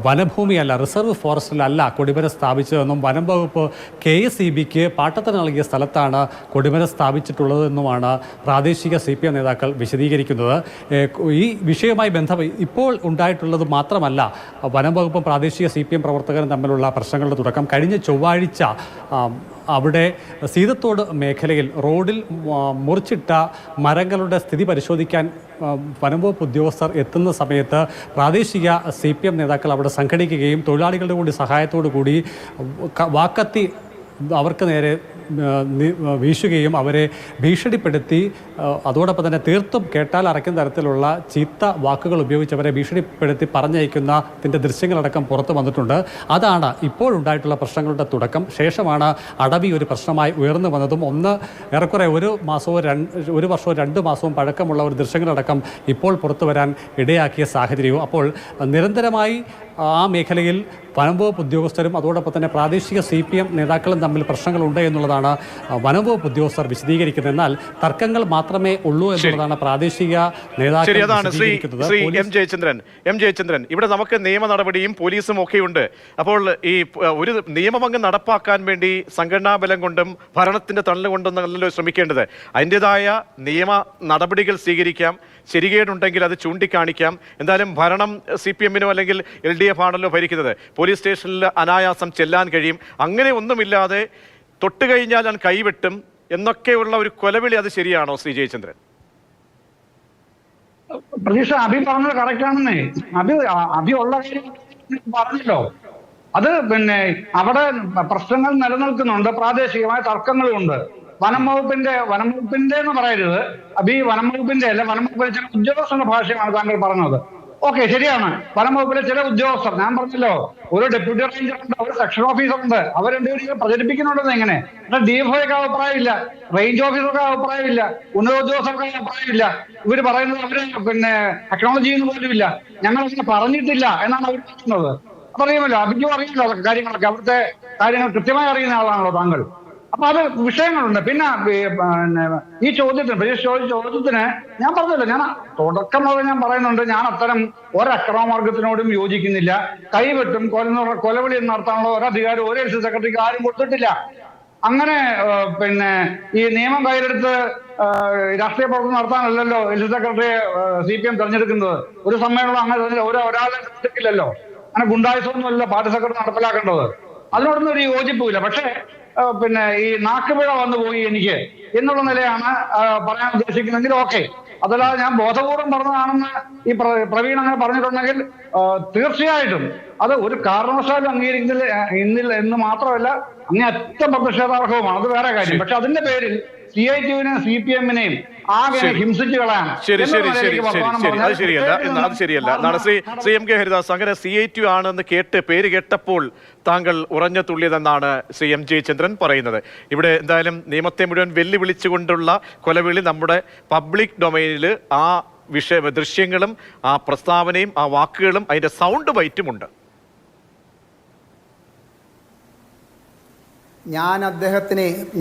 വനഭൂമിയല്ല, റിസർവ് ഫോറസ്റ്റിലല്ല കൊടിമരം സ്ഥാപിച്ചതെന്നും വനം വകുപ്പ് KSEBക്ക് പാട്ടത്തിന് നൽകിയ സ്ഥലത്താണ് കൊടിമരം സ്ഥാപിച്ചിട്ടുള്ളതെന്നുമാണ് പ്രാദേശിക CPM നേതാക്കൾ വിശദീകരിക്കുന്നത്. ഈ വിഷയവുമായി ഇപ്പോൾ ഉണ്ടായിട്ടുള്ളത് മാത്രമല്ല, വനം വകുപ്പും പ്രാദേശിക CPM പ്രവർത്തകരും തമ്മിലുള്ള പ്രശ്നങ്ങളുടെ തുടക്കം കഴിഞ്ഞ ചൊവ്വാഴ്ച അവിടെ സീതത്തോട് മേഖലയിൽ റോഡിൽ മുറിച്ചിട്ട മരങ്ങളുടെ സ്ഥിതി പരിശോധിക്കാൻ വനംവകുപ്പ് ഉദ്യോഗസ്ഥർ എത്തുന്ന സമയത്ത് പ്രാദേശിക CPM നേതാക്കൾ അവിടെ സംഘടിക്കുകയും തൊഴിലാളികളുടെ കൂടി സഹായത്തോടു കൂടി വാക്കത്തി അവർക്ക് നേരെ വീശുകയും അവരെ ഭീഷണിപ്പെടുത്തി അതോടൊപ്പം തന്നെ തീർത്തും കേട്ടാൽ അറയ്ക്കുന്ന തരത്തിലുള്ള ചീത്ത വാക്കുകൾ ഉപയോഗിച്ച് അവരെ ഭീഷണിപ്പെടുത്തി പറഞ്ഞയക്കുന്നതിൻ്റെ ദൃശ്യങ്ങളടക്കം പുറത്തു വന്നിട്ടുണ്ട്. അതാണ് ഇപ്പോഴുണ്ടായിട്ടുള്ള പ്രശ്നങ്ങളുടെ തുടക്കം. ശേഷമാണ് അടവി ഒരു പ്രശ്നമായി ഉയർന്നു വന്നതും ഏറെക്കുറെ ഒരു വർഷവും 2 മാസവും പഴക്കമുള്ള ഒരു ദൃശ്യങ്ങളടക്കം ഇപ്പോൾ പുറത്തു വരാൻ ഇടയാക്കിയ സാഹചര്യവും. അപ്പോൾ നിരന്തരമായി ആ മേഖലയിൽ വനംവകുപ്പ് ഉദ്യോഗസ്ഥരും അതോടൊപ്പം തന്നെ പ്രാദേശിക CPM നേതാക്കളും തമ്മിൽ പ്രശ്നങ്ങളുണ്ട് എന്നുള്ളതാണ് വനംവകുപ്പ് ഉദ്യോഗസ്ഥർ വിശദീകരിക്കുന്നത്. എന്നാൽ തർക്കങ്ങൾ മാത്രമേ ഉള്ളൂ എന്നുള്ളതാണ് പ്രാദേശിക നേതാക്കൾ വിശദീകരിക്കുന്നത്. എം ജയചന്ദ്രൻ, ഇവിടെ നമുക്ക് നിയമ നടപടിയും പോലീസും ഒക്കെയുണ്ട്. അപ്പോൾ ഈ ഒരു നിയമഭംഗം നടപ്പാക്കാൻ വേണ്ടി സംഘടനാ ബലം കൊണ്ടും ഭരണത്തിന്റെ തണല് കൊണ്ടും നല്ലല്ലോ ശ്രമിക്കേണ്ടത്. അതിൻ്റെതായ നിയമ നടപടികൾ സ്വീകരിക്കാം, ശരികേടുണ്ടെങ്കിൽ അത് ചൂണ്ടിക്കാണിക്കാം. എന്തായാലും ഭരണം CPM-നോ അല്ലെങ്കിൽ LDF ആണല്ലോ ഭരിക്കുന്നത്. പോലീസ് സ്റ്റേഷനിൽ അനായാസം ചെല്ലാൻ കഴിയും. അങ്ങനെ ഒന്നുമില്ലാതെ തൊട്ടുകഴിഞ്ഞാൽ ഞാൻ കൈവെട്ടും എന്നൊക്കെയുള്ള ഒരു കൊലവിളി, അത് ശരിയാണോ ശ്രീ ജയചന്ദ്രൻ? പ്രതീക്ഷ അഭി പറഞ്ഞത് കറക്റ്റ് ആണെന്നേ. അഭി ഉള്ള കാര്യം പറഞ്ഞല്ലോ. അത് പിന്നെ അവിടെ പ്രശ്നങ്ങൾ നിലനിൽക്കുന്നുണ്ട്, പ്രാദേശികമായ തർക്കങ്ങളുമുണ്ട്. വനംവകുപ്പിന്റെ എന്ന് പറയരുത് അഭി, വനംവകുപ്പിന്റെ അല്ല, വനംവകുപ്പിലെ ചില ഉദ്യോഗസ്ഥരുടെ ഭാഷയാണ് താങ്കൾ പറഞ്ഞത്. ഓക്കെ, ശരിയാണ്. വനംവകുപ്പിലെ ചില ഉദ്യോഗസ്ഥർ, ഞാൻ പറഞ്ഞല്ലോ, ഒരു ഡെപ്യൂട്ടി റേഞ്ചർ ഉണ്ട്, ഒരു സെക്ഷൻ ഓഫീസർ ഉണ്ട്, അവർ രണ്ടുപേരും പ്രചരിപ്പിക്കുന്നുണ്ടെന്ന് എങ്ങനെ? DFOയ്ക്ക് അഭിപ്രായമില്ല, റേഞ്ച് ഓഫീസർക്ക് അഭിപ്രായമില്ല, ഉന്നതോദ്യോഗസ്ഥർക്ക് അഭിപ്രായമില്ല. ഇവർ പറയുന്നത് അവര് പിന്നെ അക്നോളജ് ചെയ്യുന്ന പോലുമില്ല. ഞങ്ങൾ അങ്ങനെ പറഞ്ഞിട്ടില്ല എന്നാണ് അവർ പറയുന്നത്. അറിയുമല്ലോ, അഭിജ്ഞം അറിയില്ലോ കാര്യങ്ങളൊക്കെ, അവിടുത്തെ കാര്യങ്ങൾ കൃത്യമായി അറിയുന്ന ആളാണല്ലോ താങ്കൾ. അപ്പൊ അത് വിഷയങ്ങളുണ്ട്. പിന്നെ ഈ ചോദ്യത്തിന് ഞാൻ പറഞ്ഞല്ലോ, ഞാൻ തുടക്കം മുതൽ ഞാൻ പറയുന്നുണ്ട്, ഞാൻ അത്തരം ഒരക്രമമാർഗത്തിനോടും യോജിക്കുന്നില്ല. കൈവെട്ടും കൊലവിളി നടത്താനുള്ള ഒരധികാരം ഒരു എൽസി സെക്രട്ടറിക്ക് ആരും കൊടുത്തിട്ടില്ല. അങ്ങനെ പിന്നെ ഈ നിയമം കയ്യിലെടുത്ത് രാഷ്ട്രീയ പ്രവർത്തനം നടത്താനല്ലല്ലോ എൽസി സെക്രട്ടറിയെ CPM തെരഞ്ഞെടുക്കുന്നത്. ഒരു സമ്മേളനം അങ്ങനെ ഒരാളെ തെരഞ്ഞെടുക്കില്ലല്ലോ. അങ്ങനെ ഗുണ്ടായുസമൊന്നുമല്ല പാർട്ടി സെക്രട്ടറി നടപ്പിലാക്കേണ്ടത്. അതിനോടൊന്നും ഒരു യോജിപ്പില്ല. പക്ഷേ പിന്നെ ഈ നാക്കുപിഴ വന്നു പോയി എനിക്ക് എന്നുള്ള നിലയാണ് പറയാൻ ഉദ്ദേശിക്കുന്നതെങ്കിൽ ഓക്കെ. അതല്ലാതെ ഞാൻ ബോധപൂർവം പറഞ്ഞതാണെന്ന് ഈ പ്രവീൺ അങ്ങനെ പറഞ്ഞിട്ടുണ്ടെങ്കിൽ തീർച്ചയായിട്ടും അത് ഒരു കാരണവശാലും അംഗീകരിക്കുന്നില്ല എന്ന് മാത്രമല്ല, അങ്ങേയറ്റം പ്രതിഷേധാർഹവുമാണ്. അത് വേറെ കാര്യം. പക്ഷെ അതിന്റെ പേരിൽ CITU-വിനെയും CPM-നെയും ആകെ ഹിംസിച്ചു കളയാണ്. അത് ശരിയല്ല. നാളെ ശ്രീ MK ഹരിദാസ്, അങ്ങനെ CITU ആണെന്ന് പേര് കേട്ടപ്പോൾ താങ്കൾ ഉറഞ്ഞു തുള്ളിയതെന്നാണ് ശ്രീ M ജയചന്ദ്രൻ പറയുന്നത്. ഇവിടെ എന്തായാലും നിയമത്തെ മുഴുവൻ വെല്ലുവിളിച്ചുകൊണ്ടുള്ള കൊലവിളി നമ്മുടെ പബ്ലിക് ഡൊമൈനിൽ ആ ദൃശ്യങ്ങളും ആ പ്രസ്താവനയും ആ വാക്കുകളും അതിന്റെ സൗണ്ട് ബൈറ്റുമുണ്ട്.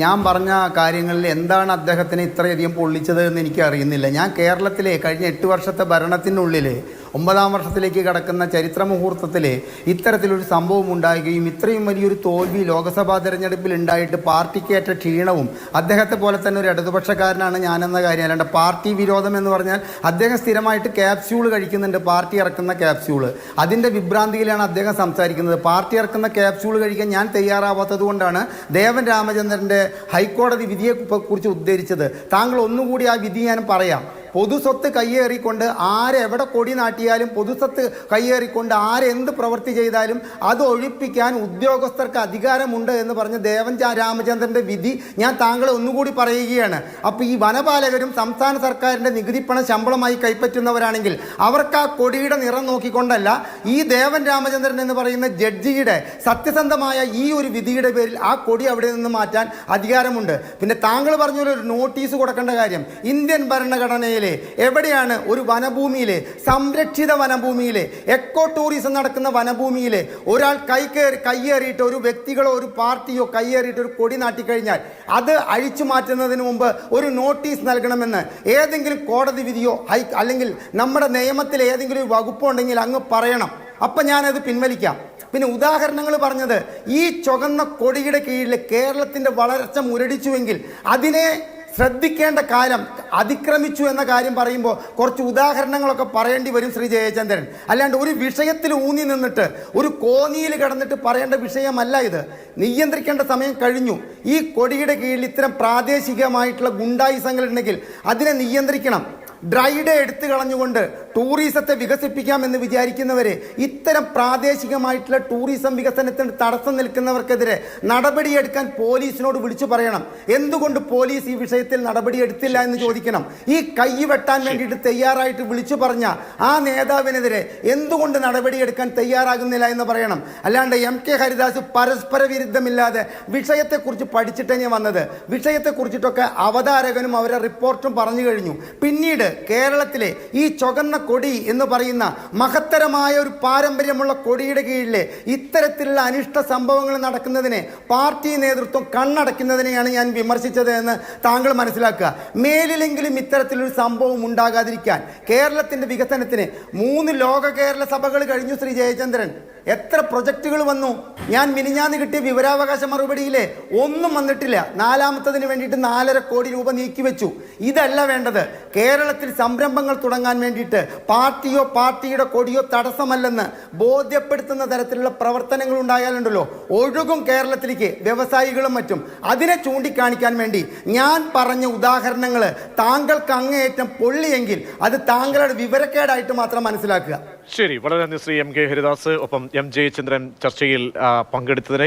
ഞാൻ പറഞ്ഞ കാര്യങ്ങളിൽ എന്താണ് അദ്ദേഹത്തിന് ഇത്രയധികം പൊള്ളിച്ചത് എന്ന് എനിക്ക് അറിയുന്നില്ല. ഞാൻ കേരളത്തിലെ കഴിഞ്ഞ 8 വർഷത്തെ ഭരണത്തിനുള്ളിൽ 9ാം വർഷത്തിലേക്ക് കടക്കുന്ന ചരിത്ര മുഹൂർത്തത്തിൽ ഇത്തരത്തിലൊരു സംഭവം ഉണ്ടാകുകയും ഇത്രയും വലിയൊരു തോൽവി ലോക്സഭാ തെരഞ്ഞെടുപ്പിൽ ഉണ്ടായിട്ട് പാർട്ടിക്കേറ്റ ക്ഷീണവും, അദ്ദേഹത്തെ പോലെ തന്നെ ഒരു ഇടതുപക്ഷക്കാരനാണ് ഞാനെന്ന കാര്യം. അല്ലാണ്ട് പാർട്ടി വിരോധം എന്ന് പറഞ്ഞാൽ അദ്ദേഹം സ്ഥിരമായിട്ട് ക്യാപ്സ്യൂൾ കഴിക്കുന്നുണ്ട്, പാർട്ടി ഇറക്കുന്ന ക്യാപ്സ്യൂൾ. അതിൻ്റെ വിഭ്രാന്തിയിലാണ് അദ്ദേഹം സംസാരിക്കുന്നത്. പാർട്ടി ഇറക്കുന്ന ക്യാപ്സ്യൂൾ കഴിക്കാൻ ഞാൻ തയ്യാറാവാത്തത് കൊണ്ടാണ് ദേവൻ രാമചന്ദ്രൻ്റെ ഹൈക്കോടതി വിധിയെക്കുറിച്ച് ഉദ്ധരിച്ചത്. താങ്കൾ ഒന്നുകൂടി ആ വിധി ഞാൻ പറയാം. പൊതുസ്വത്ത് കയ്യേറിക്കൊണ്ട് ആരെവിടെ കൊടി നാട്ടിയാലും, പൊതുസ്വത്ത് കയ്യേറിക്കൊണ്ട് ആരെന്ത് പ്രവൃത്തി ചെയ്താലും അത് ഒഴിപ്പിക്കാൻ ഉദ്യോഗസ്ഥർക്ക് അധികാരമുണ്ട് എന്ന് പറഞ്ഞ് ദേവൻ രാമചന്ദ്രൻ്റെ വിധി ഞാൻ താങ്കളെ ഒന്നുകൂടി പറയുകയാണ്. അപ്പോൾ ഈ വനപാലകരും സംസ്ഥാന സർക്കാരിൻ്റെ നികുതിപ്പണം ശമ്പളമായി കൈപ്പറ്റുന്നവരാണെങ്കിൽ അവർക്ക് ആ കൊടിയുടെ നിറം നോക്കിക്കൊണ്ടല്ല, ഈ ദേവൻ രാമചന്ദ്രൻ എന്ന് പറയുന്ന ജഡ്ജിയുടെ സത്യസന്ധമായ ഈ ഒരു വിധിയുടെ പേരിൽ ആ കൊടി അവിടെ നിന്ന് മാറ്റാൻ അധികാരമുണ്ട്. പിന്നെ താങ്കൾ പറഞ്ഞൊരു നോട്ടീസ് കൊടുക്കേണ്ട കാര്യം, ഇന്ത്യൻ ഭരണഘടനയിൽ എവിടെയാണ് ഒരു വനഭൂമിയിലെ, സംരക്ഷിത വനഭൂമിയിലെ, എക്കോ ടൂറിസം നടക്കുന്ന വനഭൂമിയിലെ ഒരാൾ കയ്യേറിയിട്ട്, ഒരു വ്യക്തികളോ ഒരു പാർട്ടിയോ കയ്യേറിയിട്ട് ഒരു കൊടി നാട്ടിക്കഴിഞ്ഞാൽ അത് അഴിച്ചു മാറ്റുന്നതിന് മുമ്പ് ഒരു നോട്ടീസ് നൽകണമെന്ന് ഏതെങ്കിലും കോടതി വിധിയോ അല്ലെങ്കിൽ നമ്മുടെ നിയമത്തിൽ ഏതെങ്കിലും ഒരു വകുപ്പുണ്ടെങ്കിൽ അങ്ങ് പറയണം. അപ്പം ഞാനത് പിൻവലിക്കാം. പിന്നെ ഉദാഹരണങ്ങൾ പറഞ്ഞത്, ഈ ചുവന്ന കൊടിയുടെ കീഴിൽ കേരളത്തിൻ്റെ വളർച്ച മുരടിച്ചുവെങ്കിൽ അതിനെ ശ്രദ്ധിക്കേണ്ട കാലം അതിക്രമിച്ചു എന്ന കാര്യം പറയുമ്പോൾ കുറച്ച് ഉദാഹരണങ്ങളൊക്കെ പറയേണ്ടി വരും ശ്രീ ജയചന്ദ്രൻ. അല്ലാണ്ട് ഒരു വിഷയത്തിൽ ഊന്നി നിന്നിട്ട് ഒരു കോന്നിയിൽ കിടന്നിട്ട് പറയേണ്ട വിഷയമല്ല ഇത്. നിയന്ത്രിക്കേണ്ട സമയം കഴിഞ്ഞു. ഈ കൊടിയുടെ കീഴിൽ ഇത്തരം പ്രാദേശികമായിട്ടുള്ള ഗുണ്ടായുസങ്ങൾ ഉണ്ടെങ്കിൽ അതിനെ നിയന്ത്രിക്കണം. ഡ്രൈ ഡേ എടുത്തു കളഞ്ഞുകൊണ്ട് ടൂറിസത്തെ വികസിപ്പിക്കാമെന്ന് വിചാരിക്കുന്നവരെ, ഇത്തരം പ്രാദേശികമായിട്ടുള്ള ടൂറിസം വികസനത്തിന് തടസ്സം നിൽക്കുന്നവർക്കെതിരെ നടപടിയെടുക്കാൻ പോലീസിനോട് വിളിച്ചു പറയണം. എന്തുകൊണ്ട് പോലീസ് ഈ വിഷയത്തിൽ നടപടിയെടുത്തില്ല എന്ന് ചോദിക്കണം. ഈ കൈ വെട്ടാൻ വേണ്ടിയിട്ട് തയ്യാറായിട്ട് വിളിച്ചു പറഞ്ഞ ആ നേതാവിനെതിരെ എന്തുകൊണ്ട് നടപടിയെടുക്കാൻ തയ്യാറാകുന്നില്ല എന്ന് പറയണം. അല്ലാണ്ട് MK ഹരിദാസ് പരസ്പര വിരുദ്ധമില്ലാതെ വിഷയത്തെക്കുറിച്ച് പഠിച്ചിട്ടേ വന്നത്. വിഷയത്തെക്കുറിച്ചിട്ടൊക്കെ അവതാരകനും അവരെ റിപ്പോർട്ടും പറഞ്ഞു കഴിഞ്ഞു. പിന്നീട് കേരളത്തിലെ ഈ ചുവന്ന കൊടി എന്ന് പറയുന്ന മഹത്തരമായ ഒരു പാരമ്പര്യമുള്ള കൊടിയുടെ കീഴിലെ ഇത്തരത്തിലുള്ള അനിഷ്ട സംഭവങ്ങൾ നടക്കുന്നതിനെ പാർട്ടി നേതൃത്വം കണ്ണടയ്ക്കുന്നതിനെയാണ് ഞാൻ വിമർശിച്ചത് എന്ന് താങ്കൾ മനസ്സിലാക്കുക. മേലിലെങ്കിലും ഇത്തരത്തിലൊരു സംഭവം ഉണ്ടാകാതിരിക്കാൻ കേരളത്തിന്റെ വികസനത്തിന് 3 ലോക കേരള സഭകൾ കഴിഞ്ഞു. ശ്രീ ജയചന്ദ്രൻ, എത്ര പ്രൊജക്ടുകൾ വന്നു? ഞാൻ മിനിഞ്ഞാന്ന് കിട്ടിയ വിവരാവകാശ മറുപടിയിലെ ഒന്നും വന്നിട്ടില്ല. 4ാമത്തതിന് വേണ്ടിയിട്ട് 4.5 കോടി രൂപ നീക്കിവെച്ചു. ഇതല്ല വേണ്ടത്. കേരളത്തിൽ സംരംഭങ്ങൾ തുടങ്ങാൻ വേണ്ടിയിട്ട് പാർട്ടിയോ പാർട്ടിയുടെ കൊടിയോ തടസ്സമല്ലെന്ന് ബോധ്യപ്പെടുത്തുന്ന തരത്തിലുള്ള പ്രവർത്തനങ്ങൾ ഉണ്ടായാലുണ്ടല്ലോ, ഒഴുകും കേരളത്തിലേക്ക് വ്യവസായികളും മറ്റും. അതിനെ ചൂണ്ടിക്കാണിക്കാൻ വേണ്ടി ഞാൻ പറഞ്ഞ ഉദാഹരണങ്ങൾ താങ്കൾക്ക് അങ്ങേയറ്റം പൊള്ളിയെങ്കിൽ അത് താങ്കളുടെ വിവരക്കേടായിട്ട് മാത്രം മനസ്സിലാക്കുക. ശരി, വളരെ നന്ദി ശ്രീ MK ഹരിദാസ്. ഒപ്പം M ജയചന്ദ്രൻ ചർച്ചയിൽ പങ്കെടുത്തതിന്.